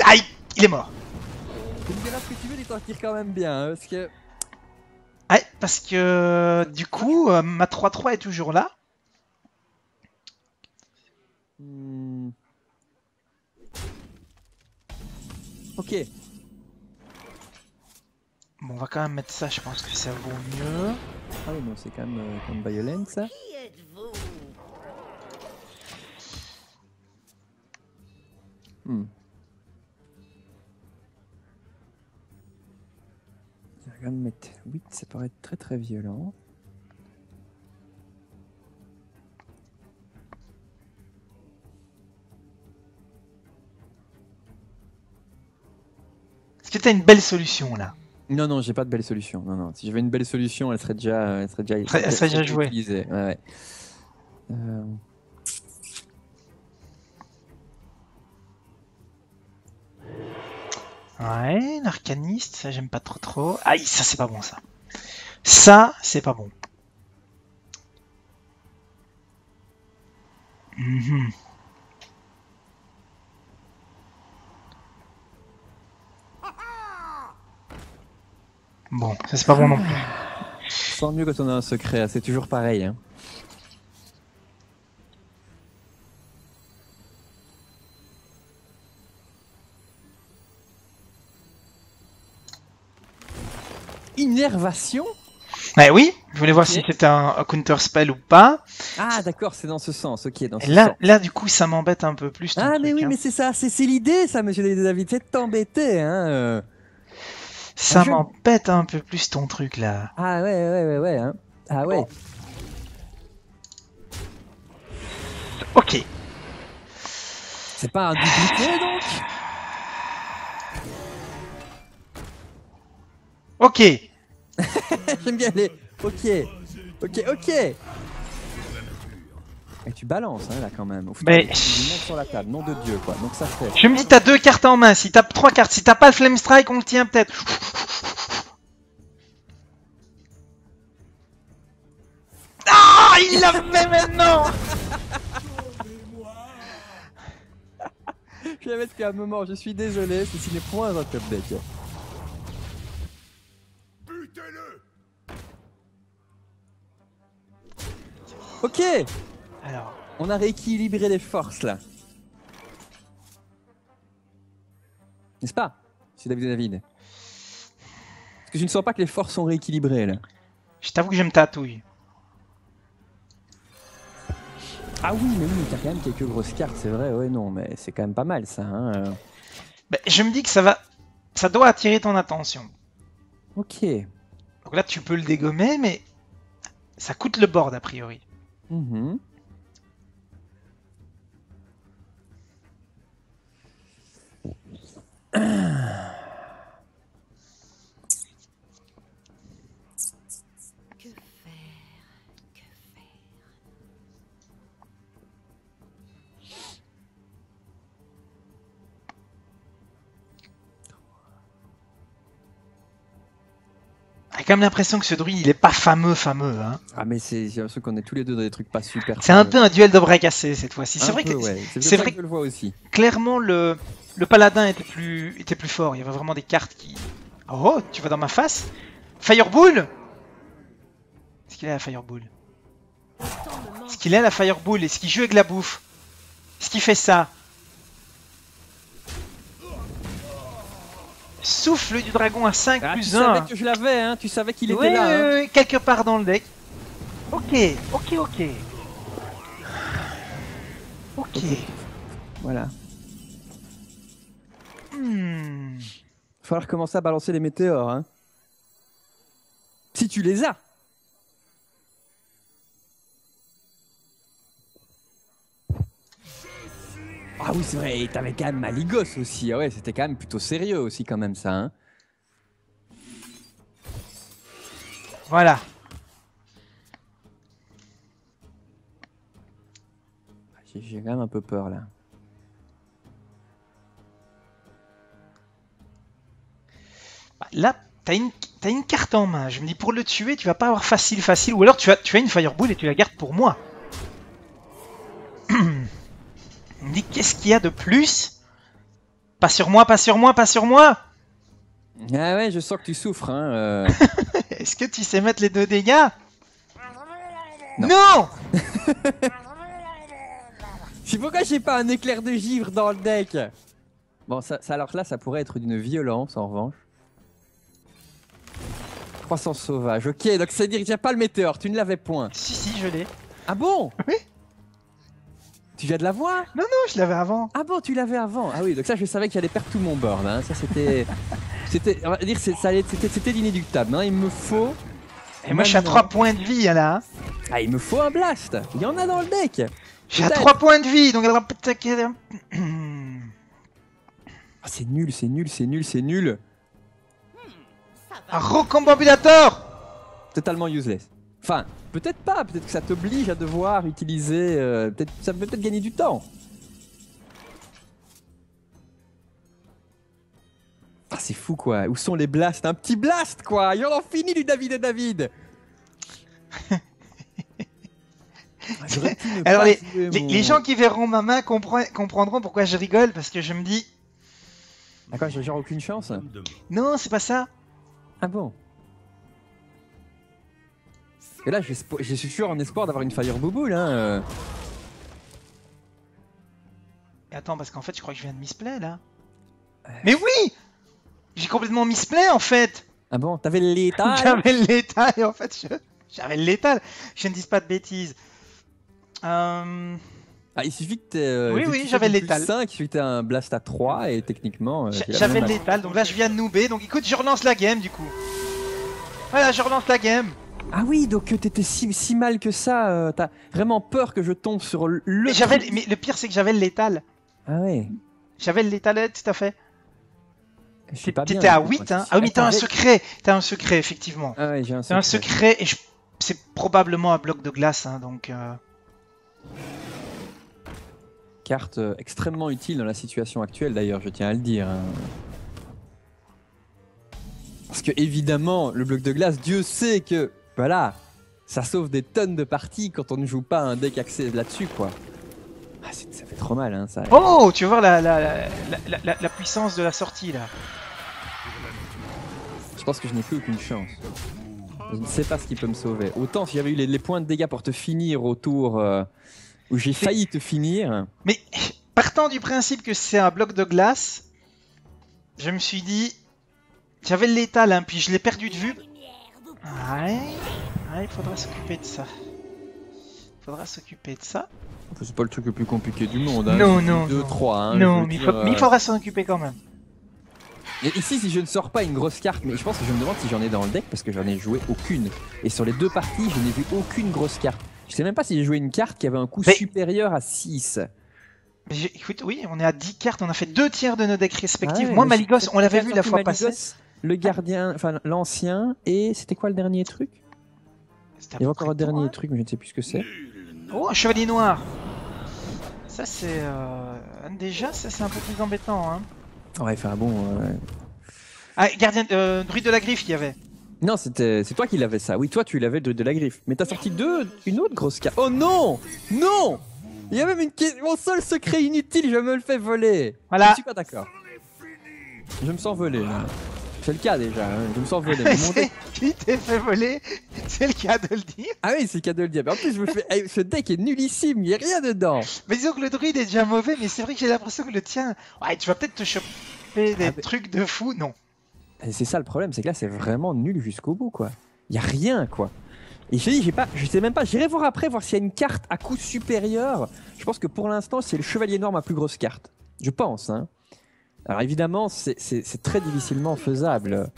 Aïe, il est mort. Tu me diras ce que tu veux, il t'en tire quand même bien, hein, parce que... Ouais, parce que du coup, ma 3-3 est toujours là. Hmm. Ok. Bon, on va quand même mettre ça, je pense que ça vaut mieux. Ah oui, non, c'est quand même comme violent, ça. Qui êtes-vous? Hmm. Je vais quand même mettre 8, ça paraît être très très violent. Est-ce que t'as une belle solution là? Non, non, j'ai pas de belle solution. Non, non. Si j'avais une belle solution, elle serait déjà, Elle serait déjà jouée. utilisée. Ouais, ouais. Ouais, l'arcaniste, ça j'aime pas trop trop. Aïe, ça c'est pas bon ça. Ça, c'est pas bon. Mhm. Bon, ça c'est pas bon non plus. Sans mieux quand on a un secret, hein, c'est toujours pareil. Hein. Innervation? Ouais, oui, je voulais voir si c'était un counter spell ou pas. Ah, d'accord, c'est dans ce sens. Ok, dans Et ce là, sens. là, du coup, ça m'embête un peu plus. Ton Ah, truc, mais oui, hein. mais c'est ça, c'est l'idée, ça, monsieur David, c'est de t'embêter. Hein. Ça jeu. m'embête un peu plus ton truc là. Ah, ouais. Hein. Ah, ouais. Ok. C'est pas un dupliqué, donc? Ok. J'aime bien les. Ok. Et tu balances, hein, là, quand même. Ouf, Mais- tu montes sur la table, nom de Dieu, quoi. Donc ça fait. Je me dis, t'as 2 cartes en main. Si t'as 3 cartes, si t'as pas le Flame Strike, on le tient peut-être. Ah, il l'a fait maintenant. Je l'avais depuis un moment, je suis désolé, ceci n'est point un top deck. Ok, Alors, on a rééquilibré les forces là. N'est-ce pas, monsieur David et David? Parce que je ne sens pas que les forces sont rééquilibrées là. je t'avoue que je me tatouille. Ah oui, mais oui, t'as quand même quelques grosses cartes, c'est vrai, ouais, non, mais c'est quand même pas mal ça. Hein. Ben, je me dis que ça doit attirer ton attention. Ok. Donc là, tu peux le dégommer, mais ça coûte le board a priori. Mhm. Que faire? Que faire? J'ai quand même l'impression que ce druide, il est pas fameux. Hein. Ah mais j'ai l'impression qu'on est tous les deux dans des trucs pas super. C'est un peu un duel de bras cassés cette fois-ci. C'est vrai que ouais. c'est vrai que je le vois aussi. clairement le paladin était plus fort. Il y avait vraiment des cartes qui. Oh, tu vas dans ma face? Fireball? Est-ce qu'il a la Fireball? Le temps me manque. Est-ce qu'il a la Fireball? Est-ce qu'il joue avec la bouffe? Est-ce qu'il fait ça? Souffle du dragon à 5 Ah, tu plus savais 1. que je l'avais, hein, tu savais qu'il Oui, était là. Hein. oui, quelque part dans le deck. Ok. Ok. Voilà. Hmm. Va falloir commencer à balancer les météores. Hein. Si tu les as. Ah oui, c'est vrai, et t'avais quand même Maligos aussi. Ah ouais, c'était quand même plutôt sérieux aussi quand même ça. Hein. Voilà. J'ai quand même un peu peur là. Là, t'as T'as une carte en main. Je me dis, pour le tuer, tu vas pas avoir facile. Ou alors tu as une Fireball et tu la gardes pour moi. Je me dis, qu'est-ce qu'il y a de plus? Pas sur moi. Ah ouais, je sens que tu souffres. Hein, Est-ce que tu sais mettre les 2 dégâts? Non. Non. C'est pourquoi j'ai pas un éclair de givre dans le deck. Bon, alors là, ça pourrait être d'une violence en revanche. Croissance sauvage, ok, donc ça veut dire qu'il n'y a pas le météore, tu ne l'avais point. Si, je l'ai. Ah bon? Oui. Tu viens de l'avoir? Non, je l'avais avant. Ah bon, tu l'avais avant? Ah oui, donc ça, je savais que j'allais perdre tout mon board. Hein. Ça, c'était. On va dire, c'était l'inéluctable. Hein. Il me faut. Et moi, je suis à 3 points de vie, là. Hein. Ah, il me faut un blast. Il y en a dans le deck. J'ai à 3 points de vie, donc elle va peut-être. Ah, c'est nul. Ça va. Un recombobulator. Totalement useless. Enfin, peut-être pas. Peut-être que ça t'oblige à devoir utiliser. Ça peut peut-être gagner du temps. Ah, c'est fou quoi. Où sont les blasts? Un petit blast quoi. Il en finit du David et David. Alors les gens qui verront ma main comprendront pourquoi je rigole, parce que je me dis... D'accord, j'ai genre aucune chance. Non, c'est pas ça. Ah bon? Et là, je suis toujours en espoir d'avoir une Fire Bouboule. Hein. Et attends, parce qu'en fait, je crois que je viens de misplay, là. Mais oui! J'ai complètement misplay, en fait. Ah bon? T'avais le létal? J'avais le létal, et en fait, j'avais le létal. Je ne dis pas de bêtises. Ah, il suffit que t'aies... Oui, j'avais le létal. 5, il suffit que t'aies un blast à 3 et techniquement... J'avais le létal, donc là, je viens de noober. Donc écoute, je relance la game, du coup. Voilà, je relance la game. Ah oui, donc t'étais si mal que ça. T'as vraiment peur que je tombe sur le... Mais le pire, c'est que j'avais le létal. Ah ouais. J'avais le létal, tout à fait. Je suis pas bien. T'étais à 8, hein. Ah oui, mais t'as un secret. T'as un secret, effectivement. Ah ouais, j'ai un secret. T'as un secret, et c'est probablement un bloc de glace, hein, donc... Carte extrêmement utile dans la situation actuelle, d'ailleurs, je tiens à le dire. Hein. Parce que, évidemment, le bloc de glace, Dieu sait que... Voilà, ça sauve des tonnes de parties quand on ne joue pas un deck axé là-dessus, quoi. Ah, ça fait trop mal, hein, ça. Oh, tu veux voir la puissance de la sortie, là. Je pense que je n'ai plus aucune chance. Je ne sais pas ce qui peut me sauver. Autant si j'avais eu les points de dégâts pour te finir au tour où j'ai failli te finir. Mais partant du principe que c'est un bloc de glace, je me suis dit... J'avais le létal, hein, puis je l'ai perdu de vue. Ouais, il faudra s'occuper de ça. C'est pas le truc le plus compliqué du monde. Hein. Non. 2, 3. Hein, non, mais il faudra s'en occuper quand même. Et ici, si je ne sors pas une grosse carte, mais je pense que je me demande si j'en ai dans le deck parce que j'en ai joué aucune. Et sur les 2 parties, je n'ai vu aucune grosse carte. Je sais même pas si j'ai joué une carte qui avait un coût supérieur à 6. Mais écoute, oui, on est à 10 cartes, on a fait 2 tiers de nos decks respectifs. Ah ouais, moi, Malygos, on l'avait vu la fois Malygos, passée. Le gardien, enfin l'ancien, et c'était quoi le dernier truc? Il y avait encore un dernier truc, mais je ne sais plus ce que c'est. Oh, un chevalier noir. Ça, c'est... Déjà, ça, c'est un peu plus embêtant, hein. Ouais, enfin bon... Ah, gardien... druide de la griffe, il y avait. Non, c'est toi qui l'avais ça. Oui, toi, tu l'avais, le druide de la griffe. Mais t'as sorti une autre grosse carte. Oh non! Non! Il y a même mon seul secret inutile, je me le fais voler. Voilà. Je suis pas d'accord. Je me sens voler, là. C'est le cas déjà, hein. Je me sens voler. Qui t'es fait voler? C'est le cas de le dire. Ah oui, c'est le cas de le dire. Mais en plus, je me fais... Hey, ce deck est nullissime, il n'y a rien dedans. Mais disons que le druide est déjà mauvais, mais c'est vrai que j'ai l'impression que le tien... Ouais, tu vas peut-être te choper des trucs de fou, non. Et c'est ça le problème, c'est que là, c'est vraiment nul jusqu'au bout, quoi. Il n'y a rien, quoi. Et je te dis, je sais même pas, j'irai voir après, voir s'il y a une carte à coût supérieur. Je pense que pour l'instant, c'est le chevalier noir ma plus grosse carte. Je pense, hein. Alors évidemment, c'est très difficilement faisable.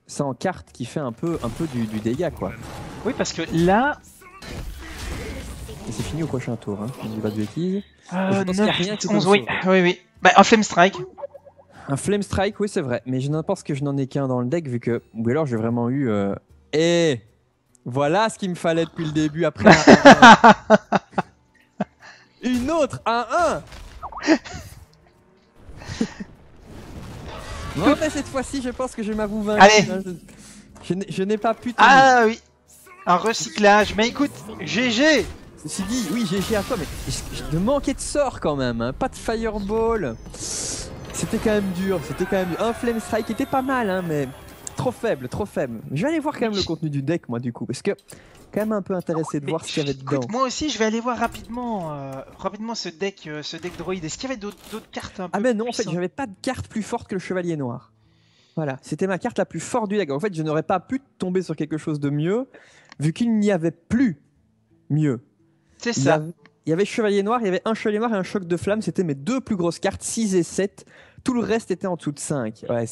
Sans carte qui fait un peu du dégât, quoi. Oui, parce que là... Et c'est fini au prochain tour, hein. Je dis pas de bêtises. je pense qu'il y a rien qui peut 11, me oui. Oui. Bah, un Flame Strike. Un Flame Strike, oui, c'est vrai. Mais je ne pense que je n'en ai qu'un dans le deck, vu que... Ou alors j'ai vraiment eu... Voilà ce qu'il me fallait depuis le début, après un 1-1. Une autre 1-1. Non, mais cette fois-ci, je pense que je m'avoue vaincu. Allez. Je n'ai pas pu. Ah oui, un recyclage. Mais écoute, GG. Ceci dit, oui, GG à toi, mais je manquais de sort quand même. Hein. Pas de fireball. C'était quand même dur. Un flame strike était pas mal, hein, mais trop faible, trop faible. Je vais aller voir quand même le contenu du deck, moi, du coup, parce que quand même un peu intéressé de voir ce qu'il y avait dedans. Écoute, moi aussi, je vais aller voir rapidement ce deck droïde. Est-ce qu'il y avait d'autres cartes un peu Ah mais non, en fait, puissantes? j'avais pas de carte plus forte que le chevalier noir. Voilà, c'était ma carte la plus forte du deck. En fait, je n'aurais pas pu tomber sur quelque chose de mieux, vu qu'il n'y avait plus mieux. C'est Il y ça. avait- il y avait chevalier noir, il y avait un chevalier noir et un choc de flamme. C'était mes deux plus grosses cartes, 6 et 7. Tout le reste était en dessous de 5. Ouais,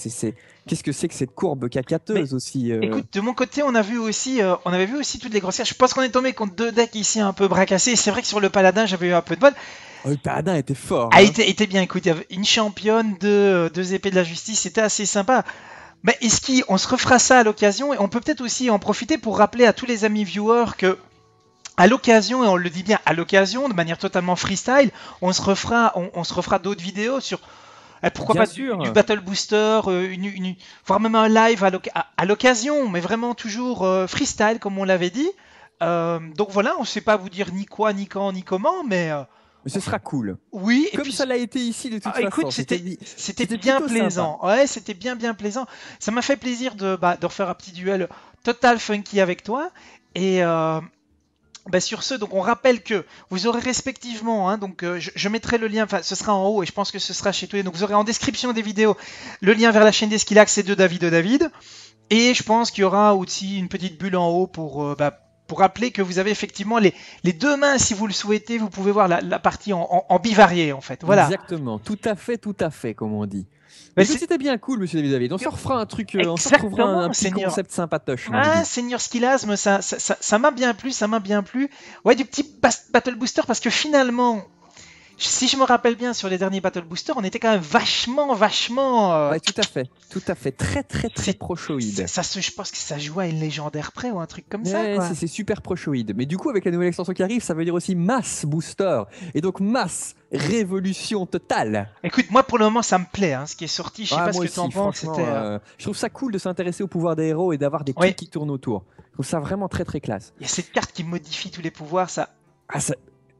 Qu'est-ce que c'est que cette courbe cacateuse aussi Écoute, de mon côté, on avait vu aussi toutes les grosses cartes. Je pense qu'on est tombé contre deux decks ici un peu bracassés. C'est vrai que sur le paladin, j'avais eu un peu de bol. Oh, le paladin était fort. Ah, hein. était bien. Écoute, il y avait une championne, deux épées de la justice. C'était assez sympa. Mais on se refera ça à l'occasion et on peut peut-être aussi en profiter pour rappeler à tous les amis viewers que à l'occasion, et on le dit bien à l'occasion, de manière totalement freestyle, on se refera d'autres vidéos sur pourquoi Bien pas sûr. du Battle Booster, voire même un live à l'occasion, mais vraiment toujours freestyle comme on l'avait dit. Donc voilà, on ne sait pas vous dire ni quoi, ni quand, ni comment, mais Mais ce sera cool. oui. Et Comme puis, ça l'a été ici de toute façon. écoute, c'était bien plutôt plaisant. Ouais, c'était bien plaisant. Ça m'a fait plaisir de refaire un petit duel total funky avec toi. Et sur ce, donc on rappelle que vous aurez respectivement, hein, donc je mettrai le lien, enfin ce sera en haut et je pense que ce sera chez tous les. Donc vous aurez en description des vidéos le lien vers la chaîne d'Esquilax et de David. Et je pense qu'il y aura aussi une petite bulle en haut pour rappeler que vous avez effectivement les deux mains, si vous le souhaitez, vous pouvez voir la partie en bivarié en fait. Voilà. Exactement, tout à fait, comme on dit. Mais Écoute, c'était bien cool, monsieur David. On se refera un truc, on se Exactement, retrouvera un petit Seigneur. concept sympatoche. moi, je Ah, dis. Seigneur Skilasme, ça m'a bien plu, Ouais, du petit Battle Booster, parce que finalement, si je me rappelle bien sur les derniers Battle Booster, on était quand même vachement. Ouais, tout à fait, très c'est- prochoïde. Je pense que ça jouait à une légendaire près ou un truc comme ça, Ouais, quoi. c'est super prochoïde. Mais du coup, avec la nouvelle extension qui arrive, ça veut dire aussi masse booster. Et donc masse révolution totale. Écoute, moi pour le moment, ça me plaît, hein, ce qui est sorti. Je sais Ah, pas ce moi que t'en aussi, penses. franchement, C'était. je trouve ça cool de s'intéresser au pouvoir des héros et d'avoir des Oui. trucs qui tournent autour. Je trouve ça vraiment très classe. Il y a cette carte qui modifie tous les pouvoirs, ça. Ah,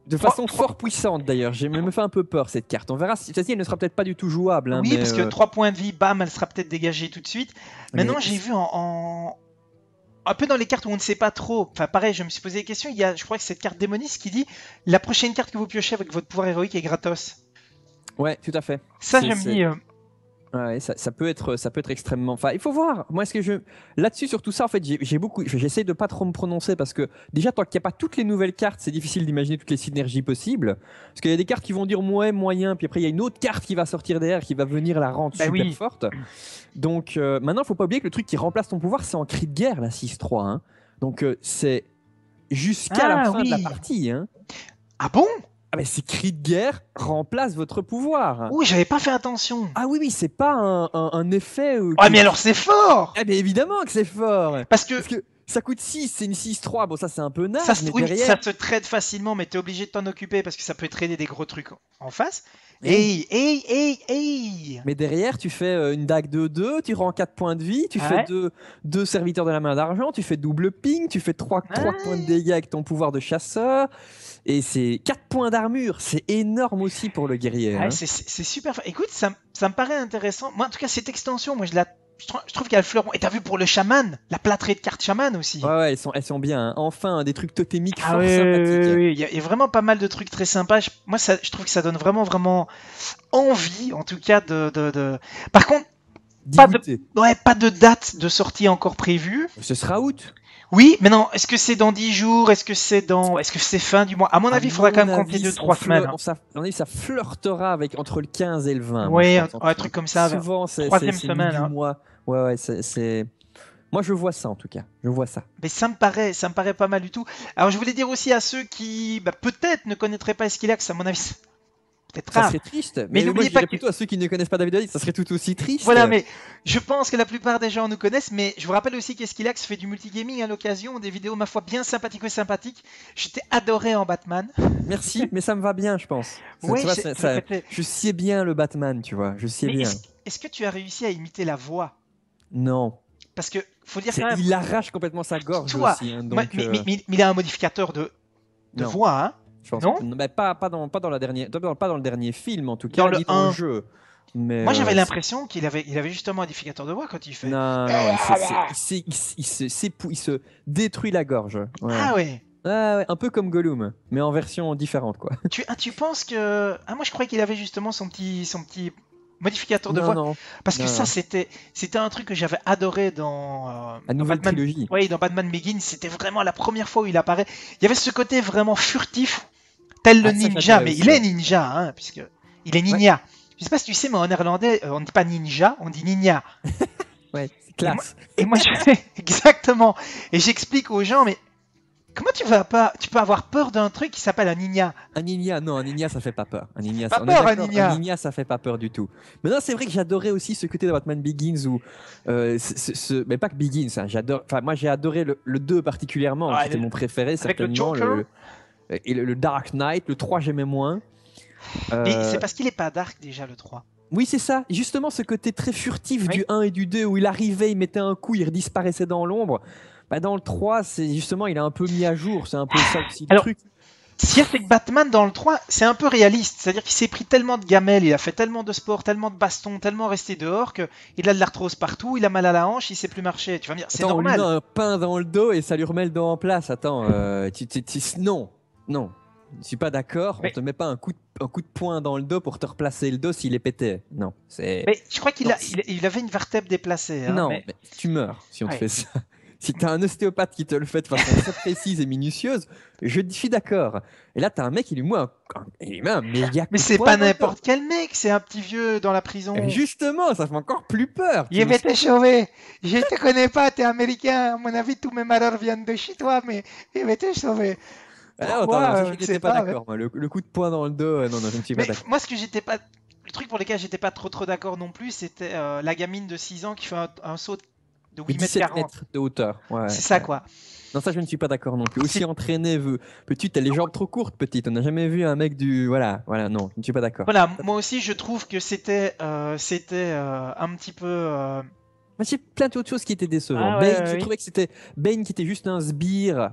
de façon fort puissante d'ailleurs. J'ai me fait un peu peur cette carte. On verra si celle-ci elle ne sera peut-être pas du tout jouable. Hein, Oui, mais, parce que 3 points de vie, bam, elle sera peut-être dégagée tout de suite. Maintenant, mais- j'ai vu un peu dans les cartes où on ne sait pas trop. Enfin, pareil, je me suis posé des questions. Je crois que cette carte démoniste qui dit la prochaine carte que vous piochez avec votre pouvoir héroïque est gratos. Ouais, tout à fait. Ça, C'est- je me c'est- dis. Ouais, ça peut être extrêmement. Enfin, il faut voir. Moi, là-dessus sur tout ça, en fait, j'essaie de pas trop me prononcer parce que déjà, tant qu'il n'y a pas toutes les nouvelles cartes, c'est difficile d'imaginer toutes les synergies possibles. Parce qu'il y a des cartes qui vont dire ouais, moyen, puis après il y a une autre carte qui va sortir derrière, qui va venir la rendre Bah super oui. forte. Donc maintenant, faut pas oublier que le truc qui remplace ton pouvoir, c'est en cri de guerre la 6-3. Hein. Donc c'est jusqu'à la fin de la oui. partie. Hein. Ah bon? Ah mais ces cris de guerre remplacent votre pouvoir. Ouh, j'avais pas fait attention. Ah oui, c'est pas un effet. Ah, mais alors c'est fort! Ah, mais évidemment que c'est fort! Parce que Parce que ça coûte 6, c'est une 6-3. Bon, ça c'est un peu naze, ça, mais oui, derrière. ça te trade facilement, mais t'es obligé de t'en occuper parce que ça peut trader des gros trucs en face. Oui. Hey! Mais derrière, tu fais une dague de 2, tu rends 4 points de vie, tu Ouais. fais deux serviteurs de la main d'argent, tu fais double ping, tu fais 3 points de dégâts avec ton pouvoir de chasseur. Et c'est 4 points d'armure, c'est énorme aussi pour le guerrier. Ouais, hein. c'est super. Écoute, ça me paraît intéressant. Moi, en tout cas, cette extension, moi, je trouve qu'il y a le fleuron. Et t'as vu pour le chaman, la plâtrée de cartes chaman aussi. Ouais, elles sont bien. Hein. Enfin, des trucs totémiques Ah fort oui, sympathiques. oui. Il y a vraiment pas mal de trucs très sympas. Moi, je trouve que ça donne vraiment envie, en tout cas, de. Par contre, pas de date de sortie encore prévue. Ce sera août. Oui, mais non, est-ce que c'est dans 10 jours? Est-ce que c'est fin du mois? À mon avis, il faudra quand même compter 2-3 semaines. Hein. À mon avis, ça flirtera avec entre le 15 et le 20. Oui, moi, je pense, un truc comme ça. Souvent, c'est troisième c'est semaine, mi-du hein. mois. Ouais, c'est. Moi, je vois ça en tout cas. Je vois ça. Mais ça me paraît pas mal du tout. Alors, je voulais dire aussi à ceux qui, peut-être ne connaîtraient pas Esquilax, à mon avis, c'est peut-être Ça rare. serait triste. Mais Mais moi, n'oubliez je pas dirais que- plutôt à ceux qui ne connaissent pas David David, ça serait tout aussi triste. Voilà, mais je pense que la plupart des gens nous connaissent, mais je vous rappelle aussi qu'Esquilax fait du multigaming à l'occasion, des vidéos, ma foi, bien sympathiques. J'étais adoré en Batman. Merci, mais ça me va bien, je pense. Ouais, Tu vois, j'ai- je sais bien le Batman, tu vois. Je sais Mais bien. est-ce que tu as réussi à imiter la voix? Non. parce que faut dire quand même, Il arrache complètement sa gorge toi, aussi. Hein, moi, donc, mais il a un modificateur de non. voix, hein. Je pense Non que- pas dans la dernière, pas dans le dernier film en tout Dans cas, le ni dans le 1. jeu. Mais Moi, j'avais l'impression qu'il avait justement un modificateur de voix quand il fait. non, non, il se détruit la gorge. Ouais. Ah ouais. Ouais, un peu comme Gollum, mais en version différente quoi. Tu penses que moi, je croyais qu'il avait justement son petit modificateur de Non, voix, non, parce que non, ça, non. c'était un truc que j'avais adoré dans La nouvelle Batman. trilogie. Oui, dans Batman Begins, c'était vraiment la première fois où il apparaît. Il y avait ce côté vraiment furtif, tel le Ah, ça, ninja, j'adorais mais aussi, il est ouais. ninja, hein, puisque il est ninja. Je sais pas si tu sais, mais en néerlandais, on ne dit pas ninja, on dit ninja. Ouais, c'est classe. Et moi, exactement. Et j'explique aux gens, mais comment tu peux avoir peur d'un truc qui s'appelle un ninja? Un ninja, non, un ninja ça fait pas peur. Un ninja, Pas on est peur, un d'accord, ninja. ça fait pas peur du tout. Mais non, c'est vrai que j'adorais aussi ce côté de Batman Begins où, mais pas que Begins, hein, j'adore. Enfin, moi j'ai adoré le 2 particulièrement, Ouais, c'était mon préféré avec le certainement. Joker. Et le Dark Knight, le 3 j'aimais moins. Mais Euh, c'est parce qu'il est pas dark déjà, le 3. Oui, c'est ça. Justement, ce côté très furtif Oui. du 1 et du 2 où il arrivait, il mettait un coup, il disparaissait dans l'ombre. Bah, dans le 3, c'est justement, il a un peu mis à jour. C'est un peu ça aussi le Alors, truc. Ce qu'il y a, c'est que Batman dans le 3, c'est un peu réaliste. C'est-à-dire qu'il s'est pris tellement de gamelles, il a fait tellement de sport, tellement de baston, tellement resté dehors qu'il a de l'arthrose partout, il a mal à la hanche, il sait plus marcher. Tu vas me dire, c'est Attends, on lui normal. met un pain dans le dos et ça lui remet le dos en place. Attends, non, non. Je suis pas d'accord. Mais- On te met pas un coup de poing dans le dos pour te replacer le dos s'il est pété. Non, c'est. Mais je crois qu'il Non, il avait une vertèbre déplacée. Hein, non, mais- mais tu meurs si on te Ouais. fait ça. Si t'as un ostéopathe qui te le fait de façon très précise et minutieuse, je suis d'accord. Et là, t'as un mec, il lui met un méga coup Mais de c'est poing pas dans le dos. n'importe quel mec, c'est un petit vieux dans la prison. Et justement, ça fait encore plus peur. Il va te sauver. Je te connais pas, t'es américain. À mon avis, tous mes malheurs viennent de chez toi, mais il va te sauver. Alors, Pourquoi, attends, ça, je je n'étais sais pas pas, d'accord. Moi. Le coup de poing dans le dos, non, je ne suis pas Mais d'accord. moi, ce que j'étais pas. Le truc pour lequel j'étais pas trop d'accord non plus, c'était la gamine de 6 ans qui fait un saut de 8 mètres 17 40. mètres de hauteur. Ouais, C'est ça, ouais. quoi. Non, ça, je ne suis pas d'accord non plus. Aussi C'est- entraîné, petite, t'as les jambes trop courtes, petite. On n'a jamais vu un mec du. Voilà, non, je ne suis pas d'accord. Voilà, moi aussi, je trouve que c'était un petit peu. Moi, j'ai plein d'autres choses qui étaient décevantes. Ah ouais, Bane, ouais, je oui. trouvais que c'était Bane qui était juste un sbire.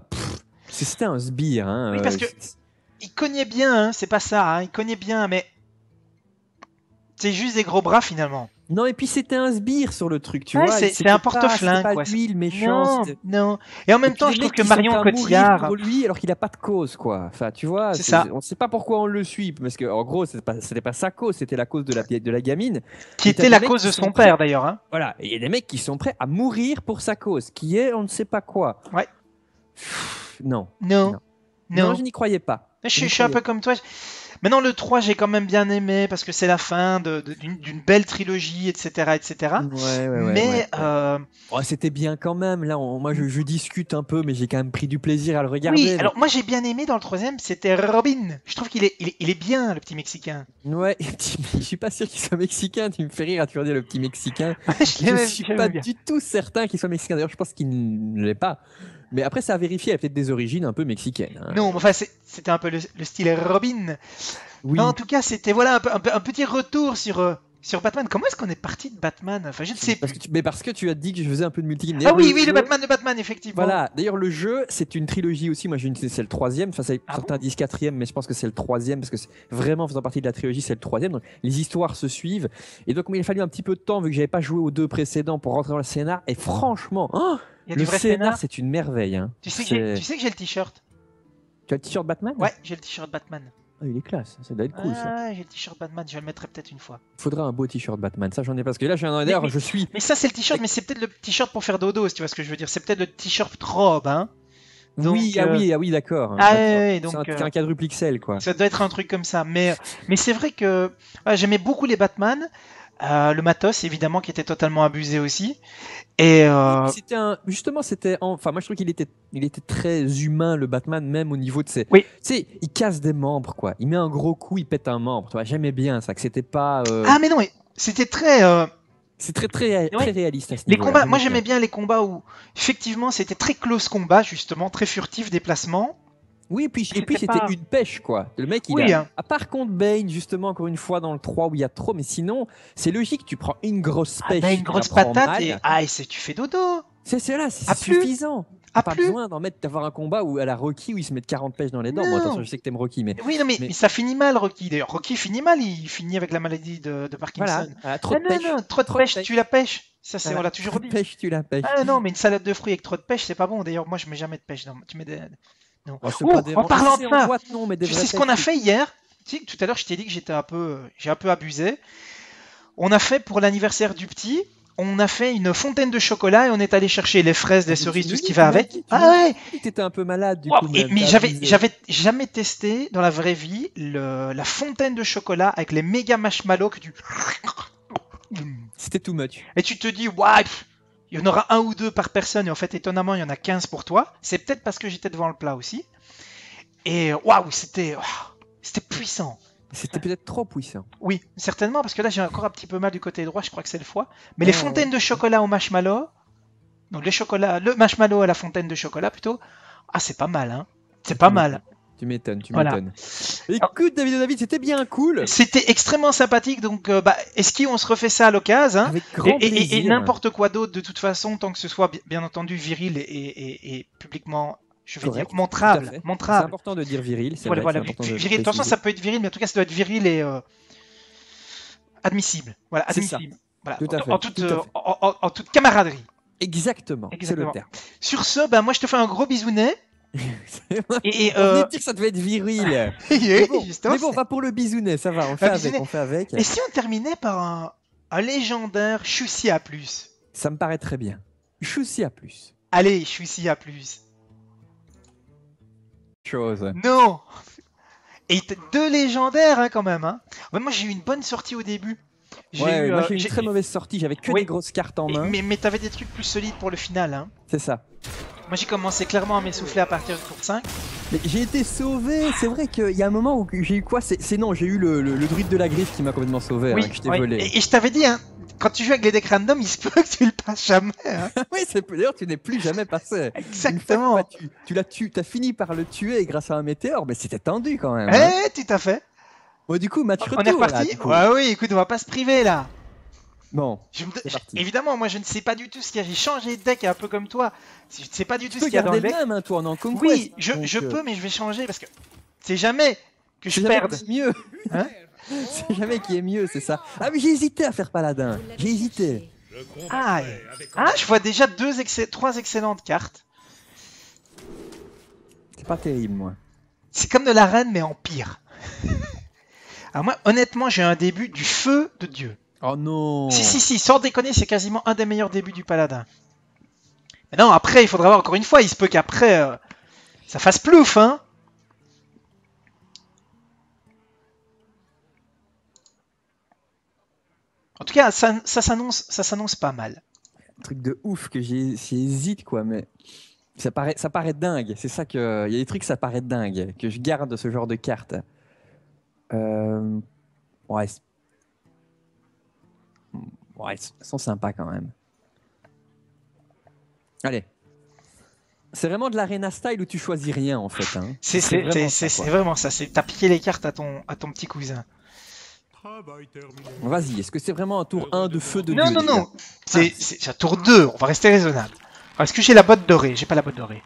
C'était un sbire. Hein, Oui, parce que- Il cognait bien, hein, c'est pas ça, hein, il cognait bien, mais. C'est juste des gros bras finalement. Non, et puis c'était un sbire sur le truc, tu Ouais, vois. c'est c'était un pas- porte-flingue, c'était pas quoi. lui le méchant. Non, c'était- non. Et en même Et puis temps, les je trouve mecs que qui Marion sont à mourir Cotillard. pour lui alors qu'il a pas de cause, quoi. Enfin, tu vois, C'est ça. on ne sait pas pourquoi on le suit, parce que en gros, c'était pas sa cause, c'était la cause de la gamine. Qui Et t'as était des la mecs cause qui de sont son prêts- père d'ailleurs. Hein. Voilà, et il y a des mecs qui sont prêts à mourir pour sa cause, qui est on ne sait pas quoi. Ouais. Non. Non. Non, Non. je n'y croyais pas. Je suis un peu comme toi. Maintenant, le 3, j'ai quand même bien aimé parce que c'est la fin d'une belle trilogie, etc. etc. Ouais, Mais Oh, c'était bien quand même. Là, moi, je discute un peu, mais j'ai quand même pris du plaisir à le regarder. oui, donc- alors moi j'ai bien aimé dans le 3ème, c'était Robin. Je trouve qu'il est bien, le petit Mexicain. Ouais, je suis pas sûr qu'il soit mexicain. Tu me fais rire à te dire le petit mexicain. je Je l'aimais- suis je l'aimais pas bien. du tout certain qu'il soit mexicain. D'ailleurs, je pense qu'il ne l'est pas. Mais après, ça a vérifié. Il a peut-être des origines un peu mexicaines. Hein. Non, mais enfin, c'était un peu le style Robin. Oui. Non, en tout cas, c'était voilà un petit retour sur Batman. Comment est-ce qu'on est parti de Batman? Enfin, je ne sais Parce plus. que, mais parce que tu as dit que je faisais un peu de multi. Ah oui, oui, le Batman de Batman, effectivement. Voilà, d'ailleurs le jeu c'est une trilogie aussi, moi c'est le troisième, enfin Ah certains bon disent quatrième mais je pense que c'est le troisième parce que vraiment faisant partie de la trilogie c'est le troisième, donc les histoires se suivent et donc il a fallu un petit peu de temps vu que j'avais pas joué aux deux précédents pour rentrer dans le scénar et franchement Il y a le du vrai scénar scénar. c'est une merveille. Hein. Tu sais C'est- que j'ai le t-shirt. Tu as le t-shirt Batman? Ouais, j'ai le t-shirt Batman. Ah, il est classe, ça doit être cool ça. Ah, j'ai le t-shirt Batman, je le mettrai peut-être une fois. Faudra un beau t-shirt Batman, ça j'en ai pas parce que là d'ailleurs mais- je suis... Mais ça, c'est le t-shirt, mais c'est peut-être le t-shirt pour faire dodo, si tu vois ce que je veux dire. C'est peut-être le t-shirt robe, hein. Donc, oui, oui, d'accord. Ah D'accord. ouais, donc, C'est un quadruple XL quoi. Ça doit être un truc comme ça. Mais c'est vrai que j'aimais beaucoup les Batman. Le matos, évidemment, qui était totalement abusé aussi. Et Justement, enfin, moi je trouve qu'il était très humain le Batman, même au niveau de ses. Oui. Tu sais, il casse des membres quoi. Il met un gros coup, il pète un membre. Tu vois, j'aimais bien ça, que c'était pas. ah, mais non, mais c'était très. C'est très réaliste à ce Les niveau-là. combats, moi j'aimais bien les combats où, effectivement, c'était très close combat, justement, très furtif, déplacement. Oui, et puis C'était c'était pas- une pêche, quoi. Le mec, il Oui, a. hein. Par contre, Bane, justement, encore une fois, dans le 3 où il y a trop, mais sinon, c'est logique, tu prends une grosse Ah pêche, bah, une tu la grosse prends patate mal. et ah, tu fais dodo. C'est là, c'est À plus. suffisant. À T'as pas plus. besoin d'avoir un combat où à la Rocky où ils se mettent 40 pêches dans les dents. Bon, Non. attention, je sais que t'aimes Rocky, mais Oui, non, mais Mais- ça finit mal, Rocky. D'ailleurs, Rocky finit mal, il finit avec la maladie de voilà, Parkinson. trop de Non, pêche. non, non, trop de pêche, tu la pêches. Ça, c'est, on l'a toujours Trop de dit. pêche, tu la pêches. Ah non, mais une salade de fruits avec trop de pêche, c'est pas bon. D'ailleurs, moi, je mets jamais de pêche. Non, tu mets des... Non. Oh, c'est Oh, pas des en parlant si de c'est en ça, boîte, non, mais des tu vraies sais ce qu'on a pêches, fait hier? Tu sais, tout à l'heure, je t'ai dit que j'ai un peu abusé. On a fait pour l'anniversaire du petit, on a fait une fontaine de chocolat et on est allé chercher les fraises, les cerises, tout ce qui va avec. Ah ouais! T'étais un peu malade du Wow, coup. mais t'as j'avais, abusé. j'avais jamais testé dans la vraie vie la fontaine de chocolat avec les méga marshmallows que tu... C'était too much. Et tu te dis, ouais, il y en aura un ou deux par personne et en fait, étonnamment, il y en a 15 pour toi. C'est peut-être parce que j'étais devant le plat aussi. Et waouh, c'était puissant. C'était peut-être trop puissant. Oui, certainement, parce que là, j'ai encore un petit peu mal du côté droit, je crois que c'est le foie. Mais les Ouais, fontaines de chocolat au marshmallow, donc le marshmallow à la fontaine de chocolat plutôt, ah, c'est pas mal, hein. C'est pas mal. Tu m'étonnes, tu Voilà. m'étonnes. Écoute, David, c'était bien cool. C'était extrêmement sympathique, donc on se refait ça à l'occasion, hein. Avec grand Et plaisir. n'importe quoi d'autre, de toute façon, tant que ce soit bien entendu viril et publiquement, je vais Correct, dire, montrable. tout à fait. C'est montrable. important de dire viril. C'est Voilà, vrai, voilà. c'est important de Viril, de toute façon, préciser. ça peut être viril, mais en tout cas, ça doit être viril et admissible. Voilà, C'est ça. admissible. Voilà. Tout à fait, En toute, tout à fait. en toute camaraderie. Exactement, c'est le Exactement. terme. Sur ce, moi, je te fais un gros bisounet. Et On venait de dire que ça devait être viril. justement, Mais bon, va pour le bisounet, ça va, on fait Un avec, bisounet. on fait avec. Et si on terminait par un légendaire Chussi à plus? Ça me paraît très bien. Choussi à plus. Allez, Chussi à plus. Chose. Non. Et deux légendaires, hein, quand même. Hein. Ouais, moi, j'ai eu une bonne sortie au débur. Ouais, moi j'ai eu une très mauvaise sortie, j'avais que Oui. des grosses cartes en main. Mais t'avais des trucs plus solides pour le final. Hein. C'est ça. Moi, j'ai commencé clairement à m'essouffler à partir du tour 5. Mais j'ai été sauvé, c'est vrai qu'il y a un moment où j'ai eu quoi j'ai eu le druide de la griffe qui m'a complètement sauvé, Oui, hein, que je t'ai oui. volé. Et je t'avais dit, hein, quand tu joues avec les decks random, il se peut que tu le passes jamais. Hein. Oui, d'ailleurs tu n'es plus jamais passé. Exactement. Une fois que tu as fini par le tuer grâce à un météore, mais c'était tendu quand même. Hein. Tout à fait. Bon, du coup, match retour. On est reparti. Là, du coup. Ouais, oui, écoute, on va pas se priver là. Bon, Je- parti. évidemment, moi je ne sais pas du tout ce qu'il y a. J'ai changé de deck un peu comme toi. Je ne sais pas du tout tu ce peux qu'il y a dans garder le le deck. même, hein, toi, on est en conquest. Oui, je donc, peux, mais je vais changer parce que c'est jamais que je c'est jamais perde. qui est mieux. Hein C'est jamais qui est mieux, c'est ça. Ah, mais j'ai hésité à faire paladin. Vous l'avez J'ai hésité. cherché. Ah, je vois déjà trois excellentes cartes. C'est pas terrible, moi. C'est comme de la reine, mais en pire. Alors moi, honnêtement, j'ai un début du feu de Dieu. Oh non. Si, sans déconner, c'est quasiment un des meilleurs débuts du paladin. Mais non, après, il faudra voir encore une fois. Il se peut qu'après, ça fasse plouf, hein. En tout cas, ça s'annonce pas mal. Un truc de ouf que j'hésite, quoi, mais ça paraît dingue. C'est ça que. Il y a des trucs, ça paraît dingue. Que je garde ce genre de cartes. Ouais. Ouais, elles sont sympas quand même. Allez. C'est vraiment de l'arena style où tu choisis rien en fait. Hein. C'est quoi. vraiment ça. T'as piqué les cartes à ton petit cousin. Vas-y, est-ce que c'est vraiment un tour 1 de feu de Non, Dieu non, déjà non. C'est un tour 2. On va rester raisonnable. Alors, est-ce que j'ai la botte dorée? J'ai pas la botte dorée.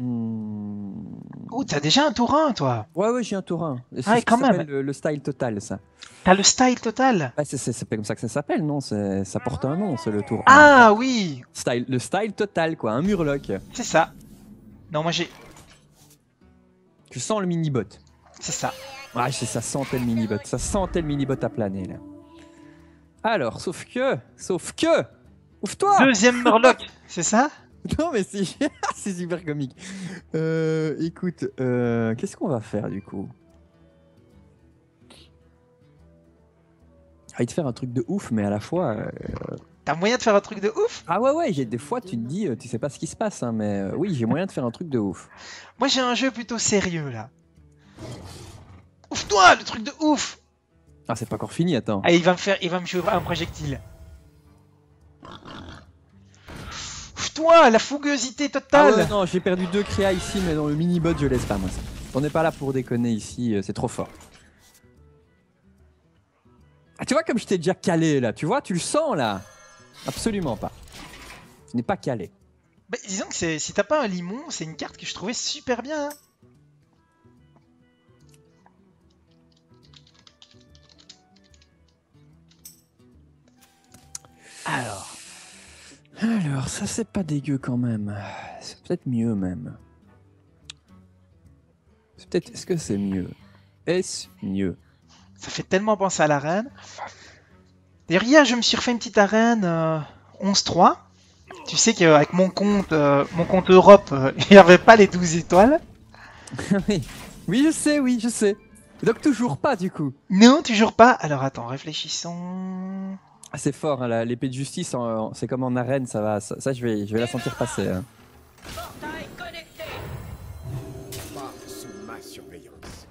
Oh, t'as déjà un tour 1, toi. Ouais, j'ai un tour 1. C'est Ah, ce quand qui même. s'appelle le style total, ça. T'as le style total. Bah, c'est pas comme ça que ça s'appelle, non? Ça porte un nom, c'est le tour 1. Ah oui, Le style total, quoi. Un murloc. c'est ça. Non, moi j'ai. Tu sens le mini-bot. C'est ça. Ouais, ça sentait le mini-bot. Ça sentait le mini-bot à planer, là. Alors, sauf que... Ouvre-toi! Deuxième Murloc, c'est ça? Non, mais c'est c'est super comique. Écoute, qu'est-ce qu'on va faire, du coup? J'ai envie de faire un truc de ouf, mais à la fois... T'as moyen de faire un truc de ouf? Ah ouais, des fois, tu te dis, tu sais pas ce qui se passe, hein, mais oui, j'ai moyen de faire un truc de ouf. Moi j'ai un jeu plutôt sérieux là. Ouf-toi, le truc de ouf! Ah, c'est pas encore fini, attends. Ah, il va me jouer un projectile. Lève-toi, la fougueusité Ah totale. ouais, non, j'ai perdu 2 créas ici, mais dans le mini-bot, je laisse pas, moi. Ça. On n'est pas là pour déconner ici, c'est trop fort. Ah, tu vois comme je t'ai déjà calé, là, tu vois, tu le sens, là. Absolument pas. Ce n'est pas calé. Bah, disons que si t'as pas un limon, c'est une carte que je trouvais super bien. Hein. Alors, ça, c'est pas dégueu quand même. C'est peut-être mieux, même. C'est peut-être... Est-ce que c'est mieux? Est-ce mieux? Ça fait tellement penser à l'arène. D'ailleurs, hier, je me suis refait une petite arène 11-3. Tu sais qu'avec mon compte Europe, il n'y avait pas les 12 étoiles. Oui. Oui, je sais, oui, je sais. Donc toujours pas, du coup. Non, toujours pas. Alors attends, réfléchissons. Ah, c'est fort, hein, l'épée de justice, c'est comme en arène, ça va. Ça, je vais la sentir passer. Hein. Pas sous ma surveillance.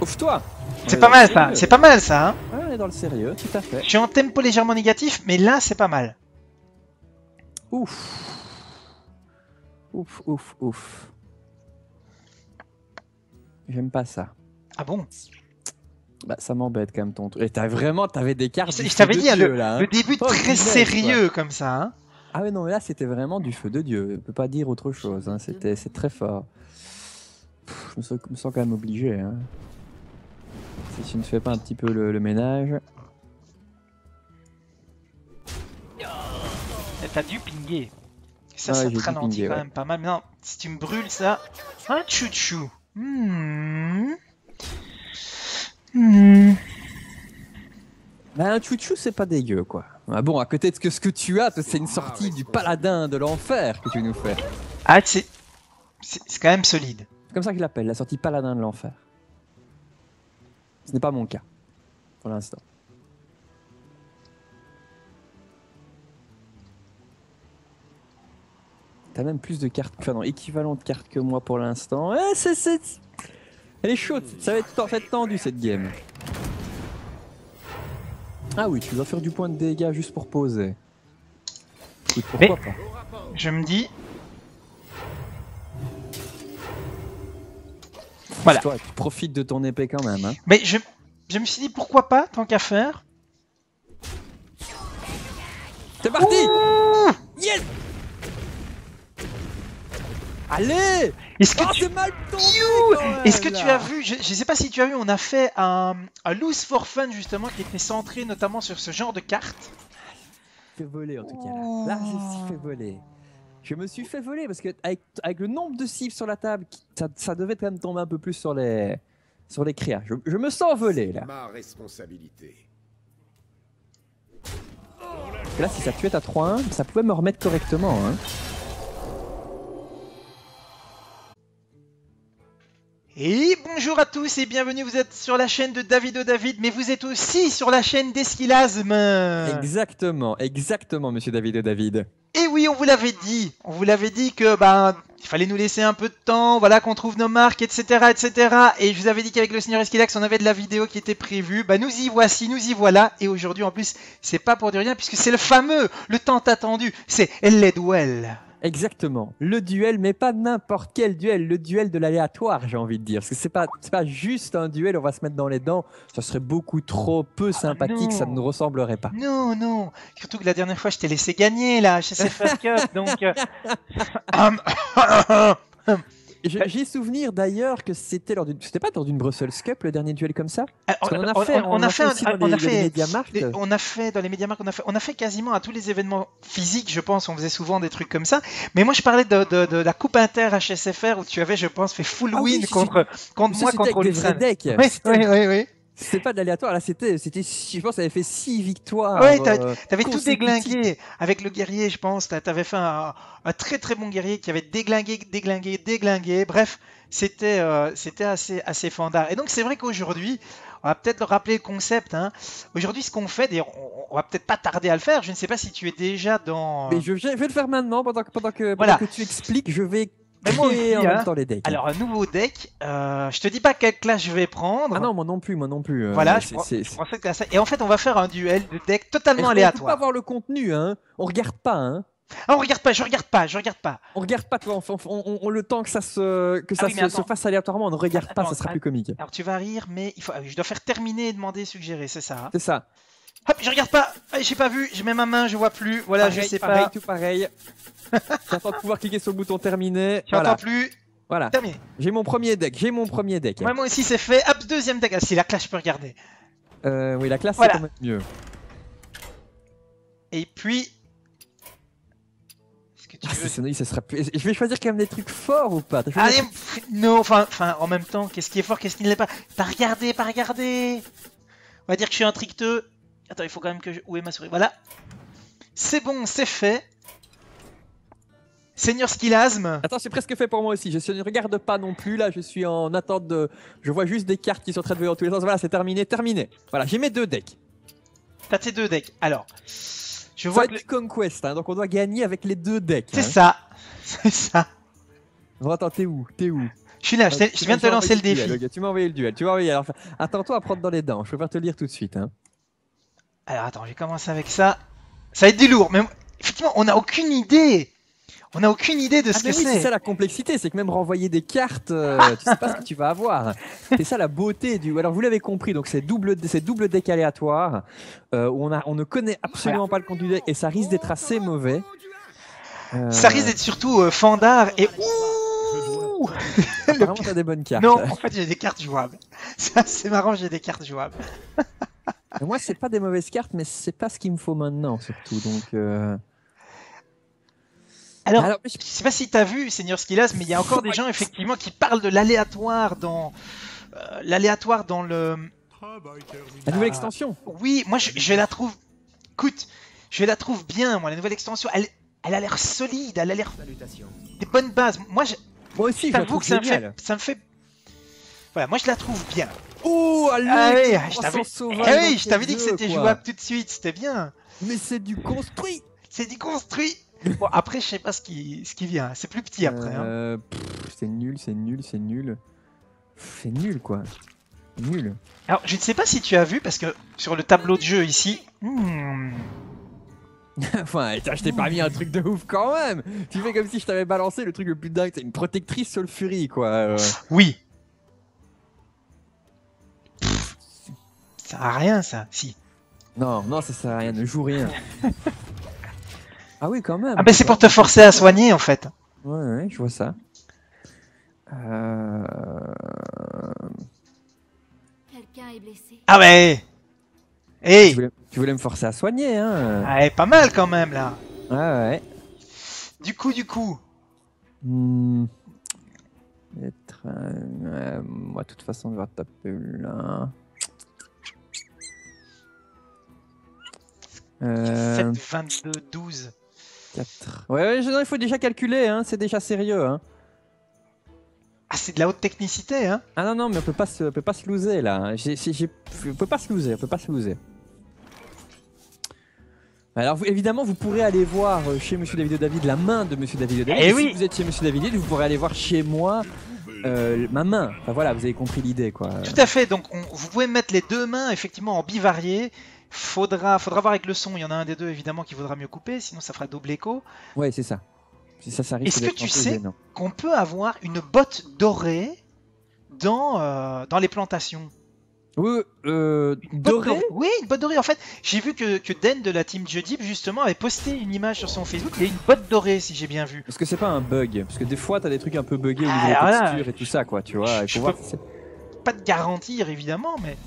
Ouf-toi! C'est pas mal ça, c'est pas mal ça. Hein. Ouais, on est dans le sérieux, tout à fait. Je suis en tempo légèrement négatif, mais là c'est pas mal. Ouf. Ouf, ouf, ouf. J'aime pas ça. Ah bon? Bah, ça m'embête quand même ton truc. Et t'avais des cartes. Je t'avais dit, hein, là, hein. le début Oh, très punaise, sérieux quoi. comme ça. Hein. Ah ouais, non, mais là c'était vraiment du feu de Dieu. On peut pas dire autre chose. Hein. C'est très fort. Je me sens quand même obligé. Hein. Si tu ne fais pas un petit peu le ménage. T'as dû pinguer. Ça, Ouais, ça j'ai te dû ralentit pinguer, quand ouais. même pas mal. Mais non, si tu me brûles ça. Un chouchou. Bah, un chouchou, c'est pas dégueu, quoi. Ah bon, à côté de ce que tu as, c'est une sortie du paladin de l'enfer que tu nous fais. Ah, c'est quand même solide. C'est comme ça que je l'appelle, la sortie paladin de l'enfer. Ce n'est pas mon cas, pour l'instant. T'as même plus de cartes, enfin non, équivalent de cartes que moi pour l'instant. Ouais, elle est chaude, ça va être tendu cette game. Ah oui, tu dois faire du point de dégâts juste pour poser. Écoute, pourquoi pas. Je me dis. Voilà. Toi, tu profites de ton épée quand même, hein. Mais je me suis dit pourquoi pas, tant qu'à faire. C'est parti. Ouh, Yes. Allez. Est-ce que Oh, tu... c'est mal tombé quand même, Est-ce que tu là. as vu, je sais pas si tu as vu, on a fait un loose for fun justement qui était centré notamment sur ce genre de cartes. Fait voler en tout cas là. Là, je me suis fait voler. Je me suis fait voler parce que avec le nombre de cibles sur la table, ça devait quand même tomber un peu plus sur les créas. Je me sens volé là. Ma responsabilité. Et là, si ça tuait à 3-1, ça pouvait me remettre correctement. Hein. Et bonjour à tous et bienvenue, vous êtes sur la chaîne de Davido David, mais vous êtes aussi sur la chaîne d'Esquilasme. Exactement, monsieur David. Et oui, on vous l'avait dit que il fallait nous laisser un peu de temps, voilà, qu'on trouve nos marques, etc., etc. Et je vous avais dit qu'avec le Seigneur Esquilax, on avait de la vidéo qui était prévue. Bah nous y voici, nous y voilà. Et aujourd'hui, en plus, c'est pas pour dire rien, puisque c'est le tant attendu, c'est les duels. Exactement, le duel, mais pas n'importe quel duel, le duel de l'aléatoire, j'ai envie de dire. Parce que c'est pas juste un duel, on va se mettre dans les dents, ça serait beaucoup trop peu sympathique, non. ça ne nous ressemblerait pas. Non, non, surtout que la dernière fois, je t'ai laissé gagner, là, chez CFR Cup, donc... J'ai souvenir d'ailleurs que c'était c'était pas lors d'une Brussels Cup le dernier duel comme ça. Parce qu'on en a on a fait aussi dans les Mediamarkt. on a fait dans les Mediamarkt, on a fait quasiment à tous les événements physiques, je pense, on faisait souvent des trucs comme ça. Mais moi, je parlais de la Coupe Inter HSFR où tu avais, je pense, fait full win contre moi, contre des vrais Lucien. decks. Oui. C'était pas de l'aléatoire, là je pense, ça avait fait 6 victoires. Ouais, t'avais tout consécutives. déglingué avec le guerrier, je pense. T'avais fait un très très bon guerrier qui avait déglingué. Bref, c'était assez fandard. Et donc c'est vrai qu'aujourd'hui, on va peut-être rappeler le concept. Hein. Aujourd'hui, ce qu'on fait, d'ailleurs, on va peut-être pas tarder à le faire. Je ne sais pas si tu es déjà dans. Mais je vais le faire maintenant pendant que Voilà. tu expliques. Je vais Mais moi créer aussi, en hein. même temps les decks. Alors, un nouveau deck. Je te dis pas quelle classe je vais prendre. Ah non, moi non plus. Voilà, je c'est- pensais que ça. Et en fait, on va faire un duel de deck Et totalement on peut pas aléatoire. voir le contenu, hein. On regarde pas, hein. Ah, on regarde pas, je regarde pas, je regarde pas. On regarde pas, toi, le temps que ça se, Ah oui, mais se attends. fasse aléatoirement, on ne regarde pas, Attends, ça sera plus comique. Alors tu vas rire, mais il faut... ah oui, je dois faire terminer et demander, suggérer, c'est ça. Hein. C'est ça. Hop, je regarde pas. Ah, j'ai pas vu, je mets ma main, je vois plus. Voilà, Pareil, je sais pareil, pas. tout pareil. J'attends de pouvoir cliquer sur le bouton terminer. J'entends Voilà. plus. Voilà. Terminé. J'ai mon premier deck. Ouais, moi aussi c'est fait. Hop, deuxième deck. Ah si, la classe je peux regarder. Oui, la classe, Voilà. c'est quand même mieux. Et puis... Est-ce que tu Ah, veux... ça sera plus... Je vais choisir quand même des trucs forts ou pas? T'as choisi Allez, des trucs- non, enfin, en même temps, qu'est-ce qui est fort, qu'est-ce qui ne l'est pas? Pas regarder, pas regarder. On va dire que je suis un tricteux. Attends, il faut quand même que je... Où est ma souris? Voilà. C'est bon, c'est fait. Seigneur Skilasme. Attends, c'est presque fait pour moi aussi. Je ne regarde pas non plus. Là, je suis en attente de. Je vois juste des cartes qui sont en train de venir dans tous les sens. Voilà, c'est terminé, terminé. Voilà, j'ai mes 2 decks. T'as tes 2 decks. Alors, je Ça va vois être que... du Conquest, hein, donc on doit gagner avec les 2 decks. C'est hein. ça. C'est ça. Bon, attends, t'es où? T'es où? Je suis là, je viens de te lancer le défi. Duel, ok, tu m'as envoyé le duel. Tu m'as envoyé. Alors, attends-toi à prendre dans les dents. Je préfère te le dire tout de suite. Hein. Alors attends, je vais commencer avec ça. Ça va être du lourd, mais effectivement, on n'a aucune idée. On n'a aucune idée de ce mais que oui, c'est c'est. ça la complexité, c'est que même renvoyer des cartes, tu sais pas ce que tu vas avoir. C'est ça la beauté du. Alors vous l'avez compris, donc c'est double deck aléatoire où on ne connaît absolument pas le contenu du deck et ça risque d'être assez mauvais. Ça risque d'être surtout fandard et ouh. Apparemment t'as des bonnes cartes. Non, en fait j'ai des cartes jouables. Ça c'est marrant, j'ai des cartes jouables. Moi c'est pas des mauvaises cartes, mais c'est pas ce qu'il me faut maintenant surtout. Donc. Alors, je sais pas si t'as vu Seigneur Skilas, mais il y a encore des gens effectivement qui parlent de l'aléatoire dans le. La nouvelle extension. Oui, moi je la trouve. Écoute, je la trouve bien. Moi la nouvelle extension, elle a l'air solide, elle a l'air des bonnes bases. Moi aussi, je la t'avoue trouve que géniale. ça me fait. Voilà, moi je la trouve bien. Oh, allez, Ah oui, je t'avais dit que c'était jouable tout de suite, c'était bien. Mais c'est du construit. C'est du construit. Bon, après, je sais pas ce qui vient. C'est plus petit après. Hein. C'est nul, c'est nul, c'est nul. C'est nul, quoi. Nul. Alors, je ne sais pas si tu as vu, parce que sur le tableau de jeu ici... Enfin, je t'ai pas mis un truc de ouf quand même. Tu fais comme si je t'avais balancé le truc le plus dingue. C'est une protectrice Sulfurie, quoi. Oui. Ça sert à rien, ça. Si. Non, ça sert à rien. Ne joue rien. Ah oui, quand même. Ah, mais c'est pour te forcer à soigner, en fait. Ouais, je vois ça. Quelqu'un est blessé. Ah ouais. Hey. Tu voulais me forcer à soigner, hein. Ouais, pas mal quand même, là. Ouais. Du coup. Moi, de toute façon, je vais taper là. 7, 22, 12. 4. Ouais, non, il faut déjà calculer, hein. C'est déjà sérieux, hein. Ah, c'est de la haute technicité, hein. Ah non, mais on peut pas se loser, là. On peut pas se loser, Alors, évidemment, vous pourrez aller voir chez Monsieur David David la main de Monsieur David David. Eh et oui. Si vous êtes chez Monsieur David, vous pourrez aller voir chez moi ma main. Enfin voilà, vous avez compris l'idée, quoi. Tout à fait. Donc, vous pouvez mettre les deux mains effectivement en bivarié. Faudra voir avec le son. Il y en a un des deux évidemment qui vaudra mieux couper, sinon ça fera double écho. Ouais, c'est ça. Ça risque Est-ce que d'être tu un peu sais gênant. qu'on peut avoir une botte dorée dans les plantations? Oui, doré. Oui, une botte dorée. En fait, j'ai vu que Den de la team Jeudip justement avait posté une image sur son Facebook. Il y a une botte dorée, si j'ai bien vu. Parce que c'est pas un bug. Parce que des fois, t'as des trucs un peu buggés au niveau des voilà. textures et tout ça, quoi. Tu vois, il Je faut voir. peux pas te garantir évidemment, mais.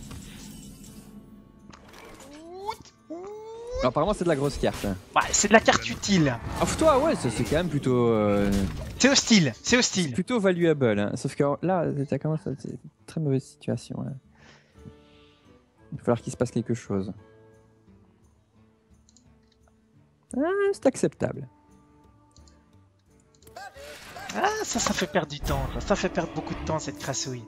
Alors, apparemment, c'est de la grosse carte. Ouais, c'est de la carte utile. Ah, toi, ouais, c'est quand même plutôt. C'est hostile, c'est C'est hostile. plutôt valuable. Hein. Sauf que là, t'as quand même c'est une très mauvaise situation. Hein. Il va falloir qu'il se passe quelque chose. Ah, c'est acceptable. Ah, ça fait perdre du temps. Ça fait perdre beaucoup de temps cette crassouille.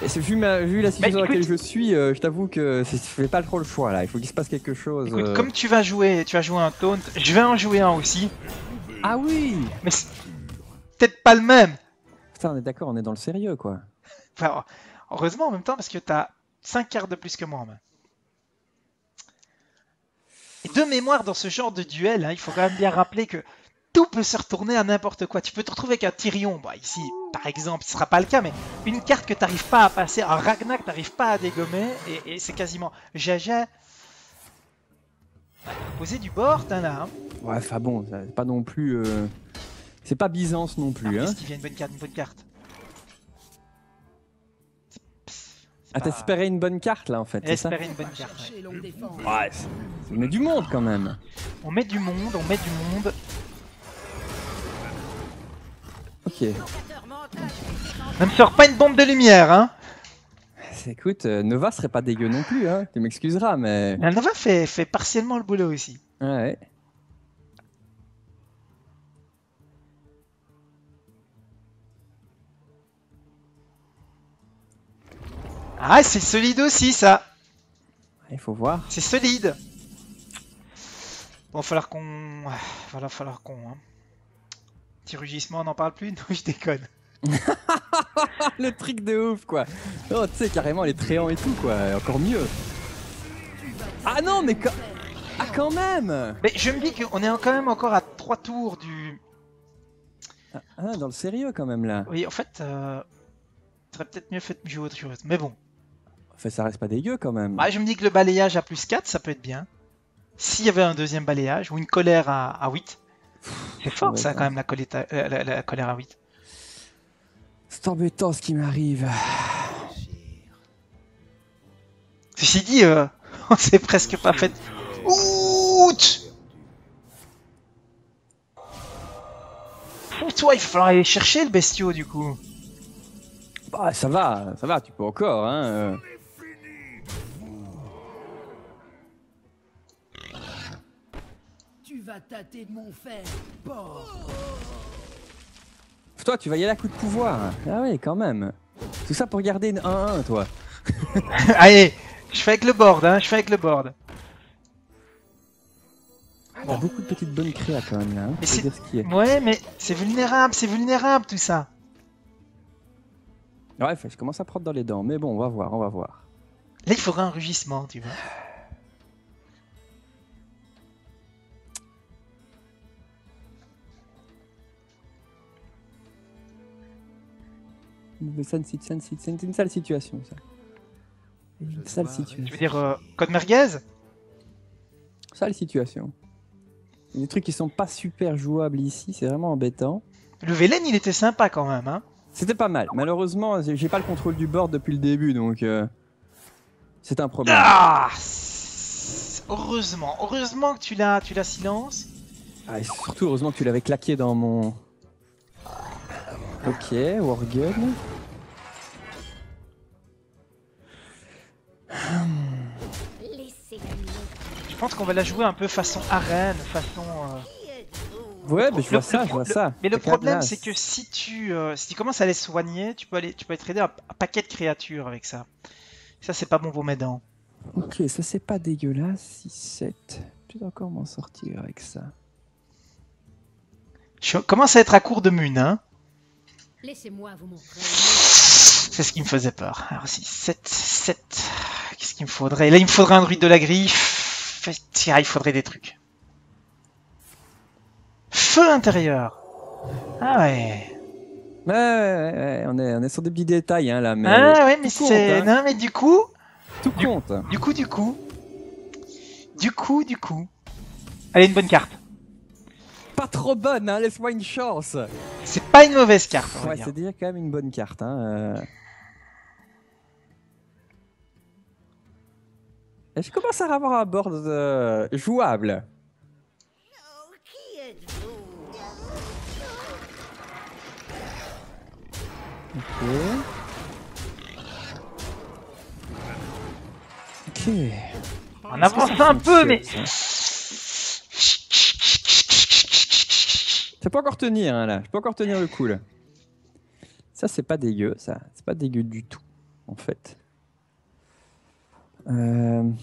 Et vu la situation dans laquelle écoute- je suis, je t'avoue que je fais pas trop le choix là. Il faut qu'il se passe quelque chose. Écoute, comme tu vas jouer un taunt, je vais en jouer un aussi. Ah oui. Mais c'est peut-être pas le même. Putain, on est d'accord, on est dans le sérieux quoi. Enfin, heureusement en même temps parce que t'as 5 cartes de plus que moi en main. Et de mémoire, dans ce genre de duel, hein, il faut quand même bien rappeler que tout peut se retourner à n'importe quoi. Tu peux te retrouver avec un Tyrion, bah, ici, par exemple, ce sera pas le cas, mais une carte que tu n'arrives pas à passer, un Ragnar que tu n'arrives pas à dégommer, et c'est quasiment Jaja. Poser du board, hein, là. Hein. Ouais, enfin bon, c'est pas non plus. C'est pas Byzance non plus. Ah, Hein. qu'est-ce qui vient une bonne carte. Ah, t'espérais une bonne carte là en fait, c'est ça? Espérer une bonne carte. Ouais. Chercher, l'on défend. Ouais, on met du monde quand même. On met du monde, on met du monde. Ok. Ne me sors pas une bombe de lumière, hein. Écoute, Nova serait pas dégueu non plus, hein. Tu m'excuseras, mais. La Nova fait partiellement le boulot aussi. Ouais. Ah, c'est solide aussi, ça. Il faut voir. C'est solide. Bon, va falloir qu'on... Va falloir qu'on... Hein. Petit rugissement, on n'en parle plus? Non, je déconne. Le truc de ouf, quoi. Oh, tu sais, carrément les tréants et tout, quoi. Encore mieux. Ah non, mais ah, quand même. Mais je me dis qu'on est quand même encore à 3 tours du... Ah, dans le sérieux, quand même, là. Oui, en fait... serait peut-être mieux fait de jouer autre chose. Mais bon. Enfin, ça reste pas dégueu, quand même. Bah, je me dis que le balayage à plus 4, ça peut être bien. S'il y avait un deuxième balayage, ou une colère à 8. C'est fort, ça, quand même, la colère à 8. C'est embêtant, ce qui m'arrive. Ceci dit, on s'est presque pas fait... Ouch! Toi, il va falloir aller chercher le bestiau, du coup. Bah, ça va, tu peux encore, hein. Tu vas tâter de mon fer, porc. Toi, tu vas y aller à coup de pouvoir. Ah oui, quand même. Tout ça pour garder une 1-1, toi. Allez, je fais avec le board, hein, je fais avec le board. T'as beaucoup de petites bonnes créas, quand même, là. Hein. Mais Faut c'est... dire ce qui est. Ouais, mais c'est vulnérable tout ça. Ouais, je commence à prendre dans les dents, mais bon, on va voir. Là, il faudrait un rugissement, tu vois. C'est une sale situation, ça. Une sale situation. Tu veux dire Code Merguez? Sale situation. Des trucs qui sont pas super jouables ici, c'est vraiment embêtant. Le Velen, il était sympa quand même, hein. C'était pas mal. Malheureusement, j'ai pas le contrôle du board depuis le début, donc c'est un problème. Ah, heureusement que tu l'as silence. Ah, et surtout, heureusement que tu l'avais claqué dans mon... Ok, Wargun. Je pense qu'on va la jouer un peu façon arène, façon... Ouais, mais je vois ça. Mais le C'est problème, classe. c'est que si tu commences à les soigner, tu peux être aidé un paquet de créatures avec ça. Ça, c'est pas bon pour mes dents. Ok, ça c'est pas dégueulasse. 6-7. Je vais encore m'en sortir avec ça. Je commence à être à court de mun, hein. Laissez-moi vous montrer. C'est ce qui me faisait peur. Alors, 6, 7. Qu'est-ce qu'il me faudrait? Là, il me faudrait un druide de la griffe. Tiens, il faudrait des trucs. Feu intérieur. Ah ouais. Ouais, on est sur des petits détails hein, là, mais. Ah ouais, mais tout c'est... compte, hein. Non, mais du coup... Tout compte. Du coup... Allez, une bonne carte. Pas trop bonne, hein, laisse-moi une chance. C'est pas une mauvaise carte, on va Ouais, dire. c'est déjà quand même une bonne carte. Hein. Et je commence à avoir un board jouable. Ok. Ok. On avance un peu, mais... Ça peut encore tenir, hein, là. Je peux encore tenir le coup, là. Ça, c'est pas dégueu, ça. C'est pas dégueu du tout, en fait. Est-ce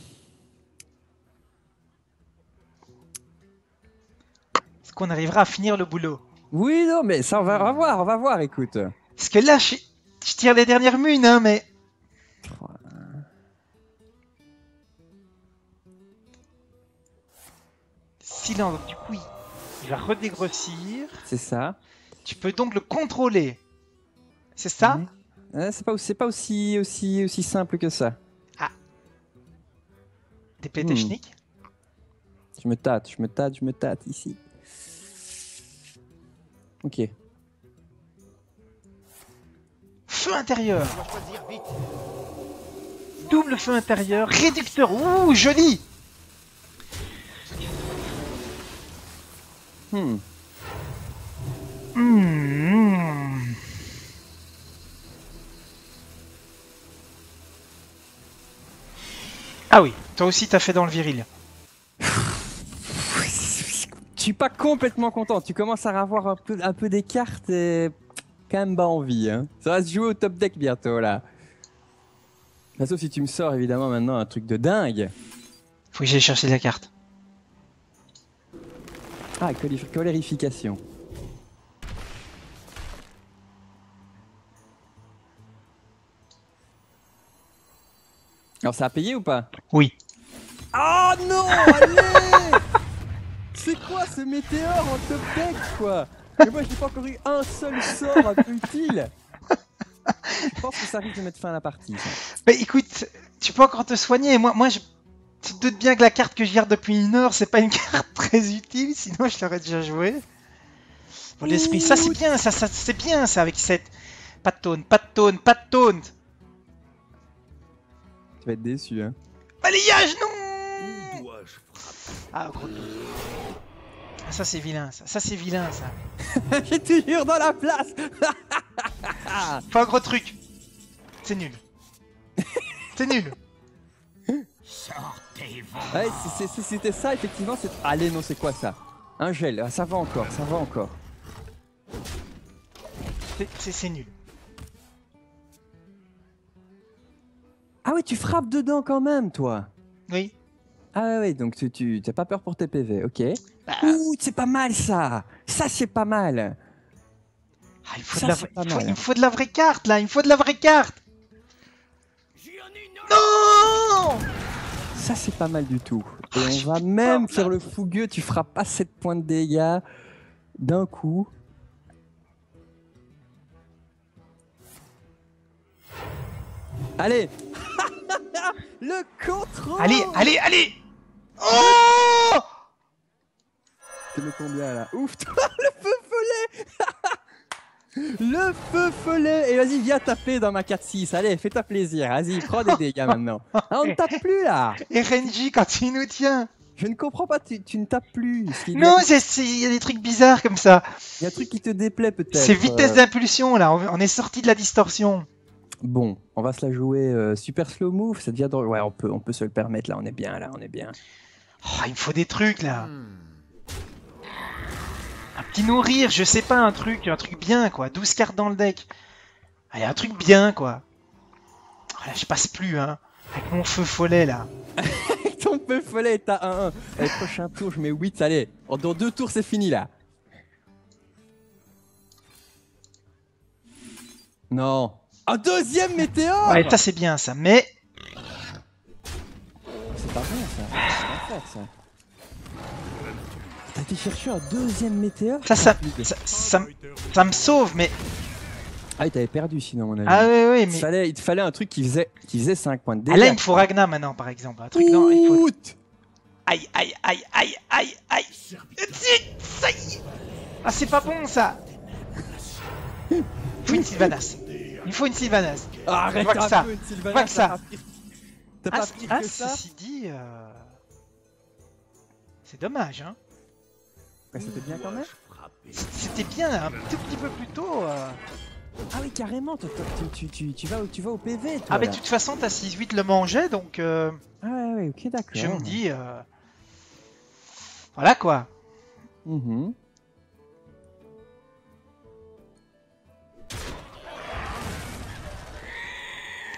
qu'on arrivera à finir le boulot? Oui, non, mais ça, on va voir, écoute. Parce que là, je tire les dernières munes, hein, mais... silence. Du coup, il va redégrossir. C'est ça. Tu peux donc le contrôler. C'est ça? C'est pas aussi simple que ça. Des plaies techniques. Je me tâte ici. Ok. Feu intérieur. Double feu intérieur. Réducteur. Ouh, joli. Hmm. Ah oui, toi aussi t'as fait dans le viril. Je suis pas complètement content. Tu commences à avoir un peu des cartes et quand même pas envie. Hein. Ça va se jouer au top deck bientôt là. Bah, sauf si tu me sors évidemment maintenant un truc de dingue. Faut que j'aille chercher la carte. Ah, colérification. Alors ça a payé ou pas? Oui. Ah non, allez. C'est quoi ce météore en top deck quoi? Et moi j'ai pas encore eu un seul sort un peu utile. Je pense que ça risque de mettre fin à la partie. Ça. Mais écoute, tu peux encore te soigner. Tu te doutes bien que la carte que je garde depuis 1 heure, c'est pas une carte très utile, sinon je l'aurais déjà joué. Bon, l'esprit, ça c'est bien, ça c'est bien ça avec cette. Pas de taunt, pas de taunt, pas de taunt. Tu vas être déçu hein. Balayage, non. Ah, gros. Ah, ça c'est vilain, ça c'est vilain ça. J'ai toujours dans la place. Fais un gros truc. C'est nul. C'est nul. Ouais, si c'était ça, effectivement, c'est... Allez, non, c'est quoi ça? Un gel, ah, ça va encore, ça va encore. C'est nul. Ah ouais, tu frappes dedans quand même, toi. Oui. Ah ouais, donc tu t'as pas peur pour tes PV, ok. Bah... Ouh, c'est pas mal ça. Ça, c'est pas mal. Ah, il me faut de la vraie carte, là. Il me faut de la vraie carte. Non. Ça, c'est pas mal du tout. Et on va même faire le fougueux. Tu feras pas 7 points de dégâts d'un coup. Allez. Le contrôle. Allez. Oh. Tu mets combien là? Ouf, le feu follet. Le feu follet. Et vas-y, viens taper dans ma 4-6. Allez, fais-toi plaisir. Vas-y, prends des dégâts maintenant. Ah, on ne tape plus là. Et Renji, quand tu nous tiens. Je ne comprends pas, tu ne tapes plus. Non, il y a des trucs bizarres comme ça. Il y a un truc qui te déplaît peut-être. C'est vitesse d'impulsion là, on est sorti de la distorsion. Bon, on va se la jouer super slow move, ça devient drôle. Ouais, on peut se le permettre là, on est bien. Oh, il me faut des trucs là. Un petit nourrir, je sais pas, un truc bien quoi. 12 cartes dans le deck. Allez, un truc bien quoi. Oh, là, je passe plus hein. Avec mon feu follet là. Avec ton feu follet, t'as 1-1. Allez, prochain tour, je mets 8, allez. Dans 2 tours, c'est fini là. Non. Un deuxième météore. Ouais, ça c'est bien ça, mais... C'est pas bien ça. C'est pas faire ça. T'as été chercher un deuxième météore? Ça me sauve, mais... Ah oui, t'avais perdu sinon mon ami. Ah oui, mais... Il te fallait un truc qui faisait 5 points de dégâts. Ah là, il me faut Ragna maintenant, par exemple. Un truc, non, il faut... Aïe. Ça y est. Ah, c'est pas bon, ça. Il faut une Sylvanas. Il faut une Sylvanas. Ah, arrête vois que ça. Vois que ça. T'as pas pire que ça? Ceci dit... C'est dommage, hein. Ouais, c'était bien quand même. C'était bien un tout petit peu plus tôt. Ah oui, carrément, tu vas au PV, toi. Ah, mais de toute façon, ta 6-8 le mangeait, donc... Ah ouais, ok, d'accord. Je me dis... Voilà, quoi.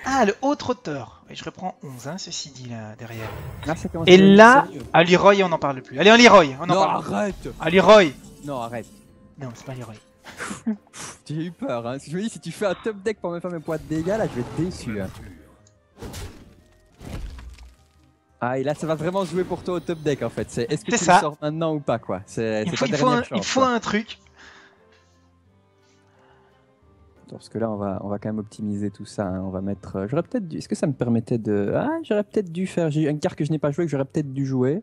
Ah, le haut trotteur. Et je reprends 11, hein, ceci dit, là, derrière. Ah, et là, à Leroy, on n'en parle plus. Allez, un Leroy, on en non, parle. Arrête. À Leroy. Non, arrête. Non, c'est pas Leroy. J'ai eu peur, hein. Je me dis, si tu fais un top deck pour me faire mes points de dégâts, là, je vais être déçu. Hein. Ah, et là, ça va vraiment se jouer pour toi au top deck en fait. Est-ce que C'est tu ça. le sors maintenant ou pas quoi? Il faut un truc. Parce que là, on va quand même optimiser tout ça. Hein. On va mettre. J'aurais peut-être dû. Est-ce que ça me permettait de. Ah, j'aurais peut-être dû faire. J'ai une carte que je n'ai pas jouée que j'aurais peut-être dû jouer.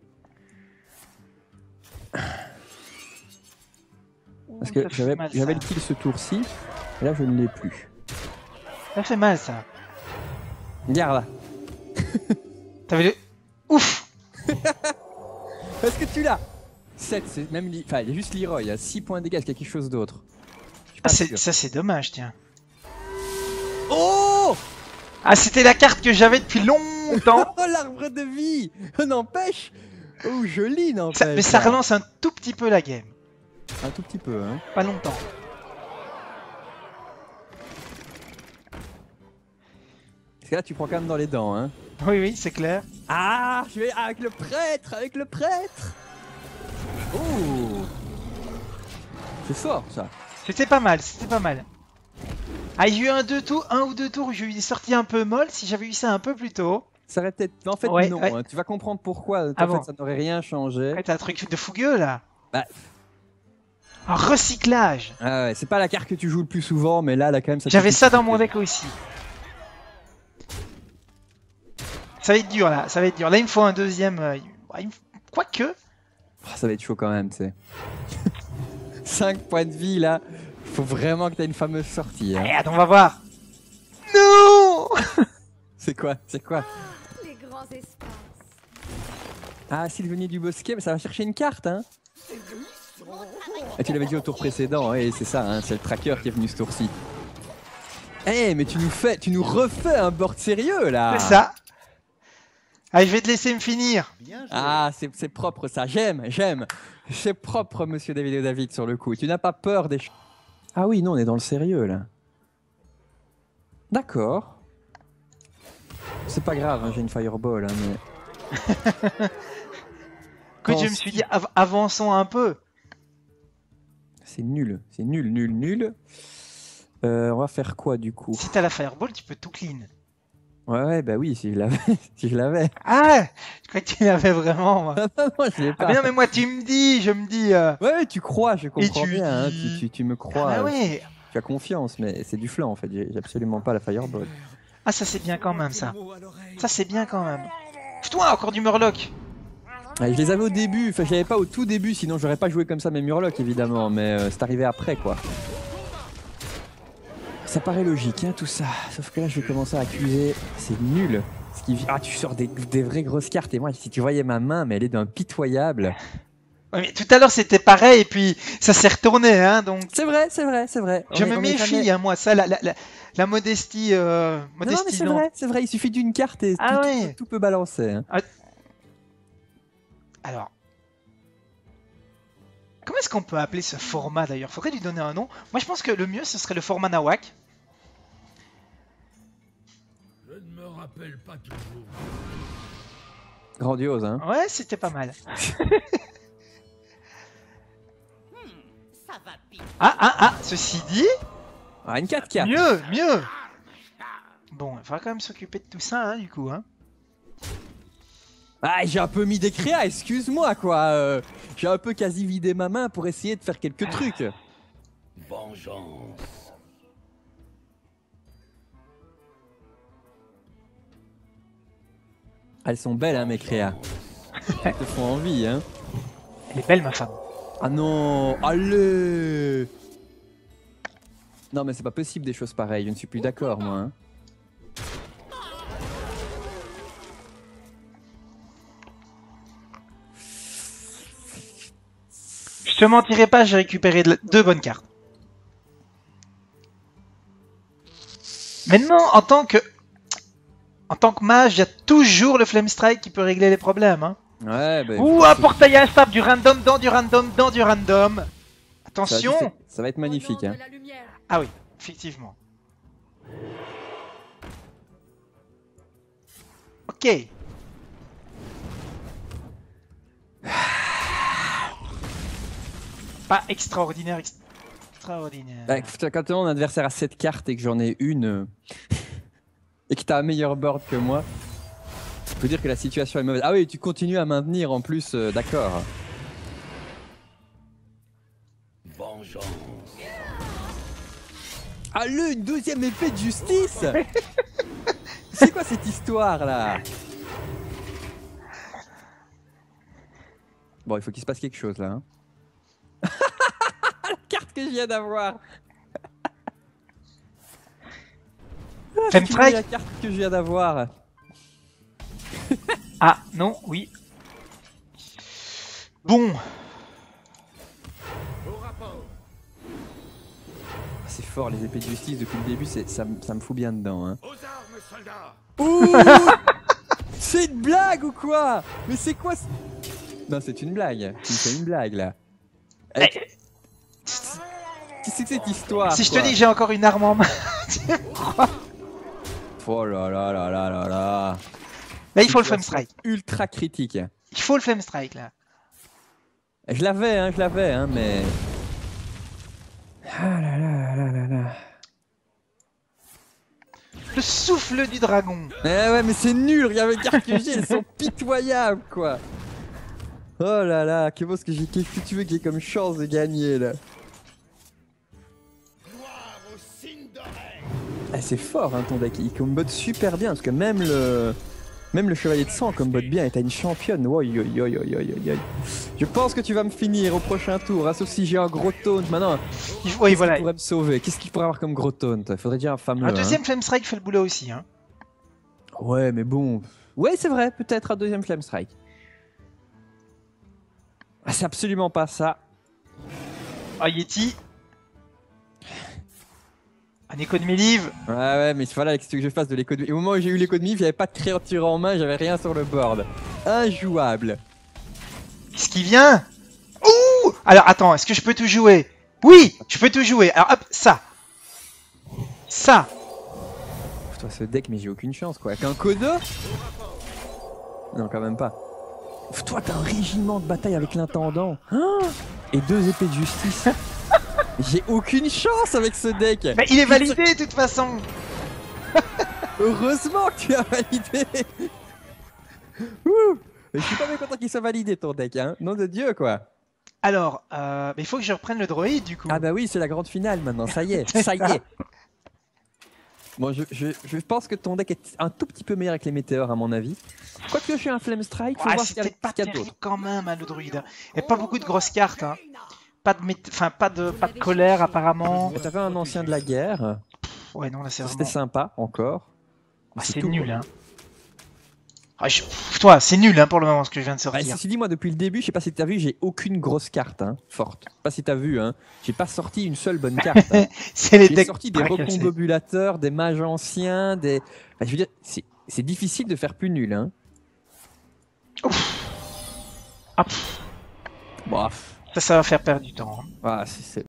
Parce que j'avais le kill ce tour-ci. Et là, je ne l'ai plus. Ça fait mal ça. Regarde là. T'avais le. Ouf! Est-ce que tu l'as? 7, c'est même. Enfin, il y a juste Leroy. Il y a 6 points de dégâts. Est-ce qu'il y a quelque chose d'autre? Ah, ça c'est dommage, tiens. Oh! Ah, c'était la carte que j'avais depuis longtemps. Oh, l'arbre de vie! N'empêche! Oh, joli, n'empêche! Mais ça relance un tout petit peu la game. Un tout petit peu, hein. Pas longtemps. Parce que là, tu prends quand même dans les dents, hein. Oui, oui, c'est clair. Ah, je vais avec le prêtre, avec le prêtre. Oh, c'est fort ça. C'était pas mal, c'était pas mal. Ah, il y a eu un ou deux tours où j'ai eu des sorties un peu molles. Si j'avais eu ça un peu plus tôt. Ça aurait peut-être. En fait, Ouais, non. ouais. Hein. Tu vas comprendre pourquoi. Ah en bon. fait, ça n'aurait rien changé. Ouais, t'as un truc de fougueux là. Bah. Un recyclage. Ah ouais, c'est pas la carte que tu joues le plus souvent, mais là, quand même. J'avais ça dans mon deck aussi. Ça va être dur là, ça va être dur. Là, il me faut un deuxième. Quoique. Oh, ça va être chaud quand même, tu sais. 5 points de vie là. Faut vraiment que t'aies une fameuse sortie. Hein. Allez, attends, on va voir. Non. C'est quoi? C'est quoi? Les grands espaces. Ah, Sylvanie du Bosquet, mais ça va chercher une carte, hein. Et tu l'avais dit au tour précédent, et c'est ça, hein, c'est le tracker qui est venu ce tour-ci. Eh, mais tu nous refais un board sérieux là. C'est ça. Allez, je vais te laisser me finir. Ah, c'est propre ça, j'aime. C'est propre, monsieur David David, sur le coup. Tu n'as pas peur des... Ah oui, non, on est dans le sérieux, là. D'accord. C'est pas grave, hein, j'ai une fireball, hein, mais... Écoute, je me suis dit, avançons un peu. C'est nul, nul. On va faire quoi, du coup? Si t'as la fireball, tu peux tout clean. Ouais, bah oui, si je l'avais. Ah, je crois que tu l'avais vraiment, moi. Non, je l'ai pas. Ah mais non, mais moi, je me dis... Ouais, tu crois, je comprends tu bien, hein, dis- tu me crois. Ah ouais. Tu as confiance, mais c'est du flan en fait, j'ai absolument pas la fireball. Ah, ça c'est bien quand même, ça. Ça c'est bien quand même. Putain, encore du Murloc. Je les avais au début, enfin je l'avais pas au tout début, sinon j'aurais pas joué comme ça mes Murlocs évidemment, mais c'est arrivé après quoi. Ça paraît logique hein, tout ça, sauf que là je vais commencer à accuser, c'est nul. Ah, tu sors des vraies grosses cartes et moi si tu voyais ma main, mais elle est d'un pitoyable. Ouais, mais tout à l'heure c'était pareil et puis ça s'est retourné, hein, donc... C'est vrai. Je me méfie, hein, moi, ça, la modestie... Non, modestie, mais c'est vrai, il suffit d'une carte et Ah ouais. tout peut balancer. Hein. Alors... Comment est-ce qu'on peut appeler ce format d'ailleurs? Faudrait lui donner un nom. Moi je pense que le mieux ce serait le format Nawak. Je ne me rappelle pas toujours. Grandiose, hein. Ouais, c'était pas mal. Ça va pire. Ceci dit... Ah, une 4-4. Mieux. Bon, il faudra quand même s'occuper de tout ça, hein, du coup, hein. Ah, j'ai un peu mis des créas, excuse-moi quoi. J'ai un peu quasi vidé ma main pour essayer de faire quelques trucs. Vengeance. Elles sont belles hein mes créas. Elles te font envie hein. Elle est belle, ma femme. Ah non, allez. Non mais c'est pas possible des choses pareilles, je ne suis plus d'accord moi. Hein. Je te mentirai pas, j'ai récupéré deux bonnes cartes. Maintenant, en tant que mage, il y a toujours le Flame Strike qui peut régler les problèmes. Hein. Ouais, bah, Ou un portail instable, du random dans du random dans du random. Attention. Ça va être magnifique. Hein. Ah oui, effectivement. Ok. Pas extraordinaire, extraordinaire. Bah, quand ton adversaire a 7 cartes et que j'en ai une et que t'as un meilleur board que moi. Je peux dire que la situation est mauvaise. Ah oui, tu continues à maintenir en plus, d'accord. Vengeance. Allez, une deuxième épée de justice. C'est quoi cette histoire là? Bon, il faut qu'il se passe quelque chose là. Hein. La carte que je viens d'avoir. Flame Tu vois Strike. la carte que je viens d'avoir. Ah, non, oui. Bon. C'est fort les épées de justice depuis le début, ça me fout bien dedans. Hein. Aux armes, soldats. Ouh. C'est une blague ou quoi? Mais c'est quoi Non, c'est une blague. Tu me fais une blague là. Eh, Qu'est-ce que c'est que cette histoire? si je te quoi dis que j'ai encore une arme en main, Oh là là là là là là. là il faut le Flame Strike. Ultra critique. Il faut le Flame Strike là. Je l'avais, hein, mais. Ah là là là là là. Le souffle du dragon. Eh ouais, mais c'est nul, regarde les cartes que j'ai, elles sont pitoyables quoi. Oh là là, qu'est-ce que tu veux que j'ai comme chance de gagner là? Gloire au signe d'oreille. Eh, c'est fort hein, ton deck, il combote super bien parce que même le chevalier de sang combote bien et t'as une championne. Oi, oi, oi, oi, oi, oi. Je pense que tu vas me finir au prochain tour, hein, sauf si j'ai un gros taunt maintenant. Oui, Qu'est-ce voilà. qui pourrait me sauver? Qu'est-ce qu'il pourrait avoir comme gros taunt? Il faudrait dire un fameux. Un deuxième Flame Strike fait le boulot aussi. Hein. Hein. Ouais, mais bon. Ouais, c'est vrai, peut-être un deuxième Flame Strike. Ah, c'est absolument pas ça. Ah, Yeti. Un économie livre. Ouais, mais voilà, qu'est-ce que je fasse de l'économie? Au moment où j'ai eu l'économie, j'avais pas de créature en main, j'avais rien sur le board. Injouable. Qu'est-ce qui vient? Ouh! Alors attends, est-ce que je peux tout jouer? Oui, je peux tout jouer. Alors hop, ça. Ça. Toi, ce deck, mais j'ai aucune chance quoi. Qu'un Kodo? Non, quand même pas. Toi, t'as un régiment de bataille avec l'intendant. Ah, et 2 épées de justice. J'ai aucune chance avec ce deck. Mais il est validé de toute façon. Heureusement que tu as validé. Ouh. Je suis pas bien content qu'il soit validé ton deck, hein. Nom de Dieu, quoi. Alors, il faut que je reprenne le droïde du coup. Ah bah oui, c'est la grande finale maintenant, ça y est, C'est ça y ça. est. Bon, je pense que ton deck est un tout petit peu meilleur avec les météores à mon avis. Quoique je suis un Flame Strike, faut Ouais, voir ce qu'il y c'était pas a terrible d'autre. quand même, hein, le druide. Il n'y a pas beaucoup de grosses cartes. Hein. Pas de colère apparemment. T'avais un ancien de la guerre, Ouais, non, là c'est ça, c'était vraiment. sympa encore. Ah, C'est c'est tout, nul, quoi. hein. Ah, toi, c'est nul hein, pour le moment ce que je viens de Bah, sortir. ceci dit, moi depuis le début, je sais pas si t'as vu, j'ai aucune grosse carte hein, forte. Je sais pas si t'as vu, hein. J'ai pas sorti une seule bonne carte. Hein. C'est les J'ai decks. sorti des bracassés. recombobulateurs, des mages anciens, des. Enfin, je veux dire, c'est difficile de faire plus nul, hein. Ah, Bon, ça va faire perdre du temps. Hein. ah, c'est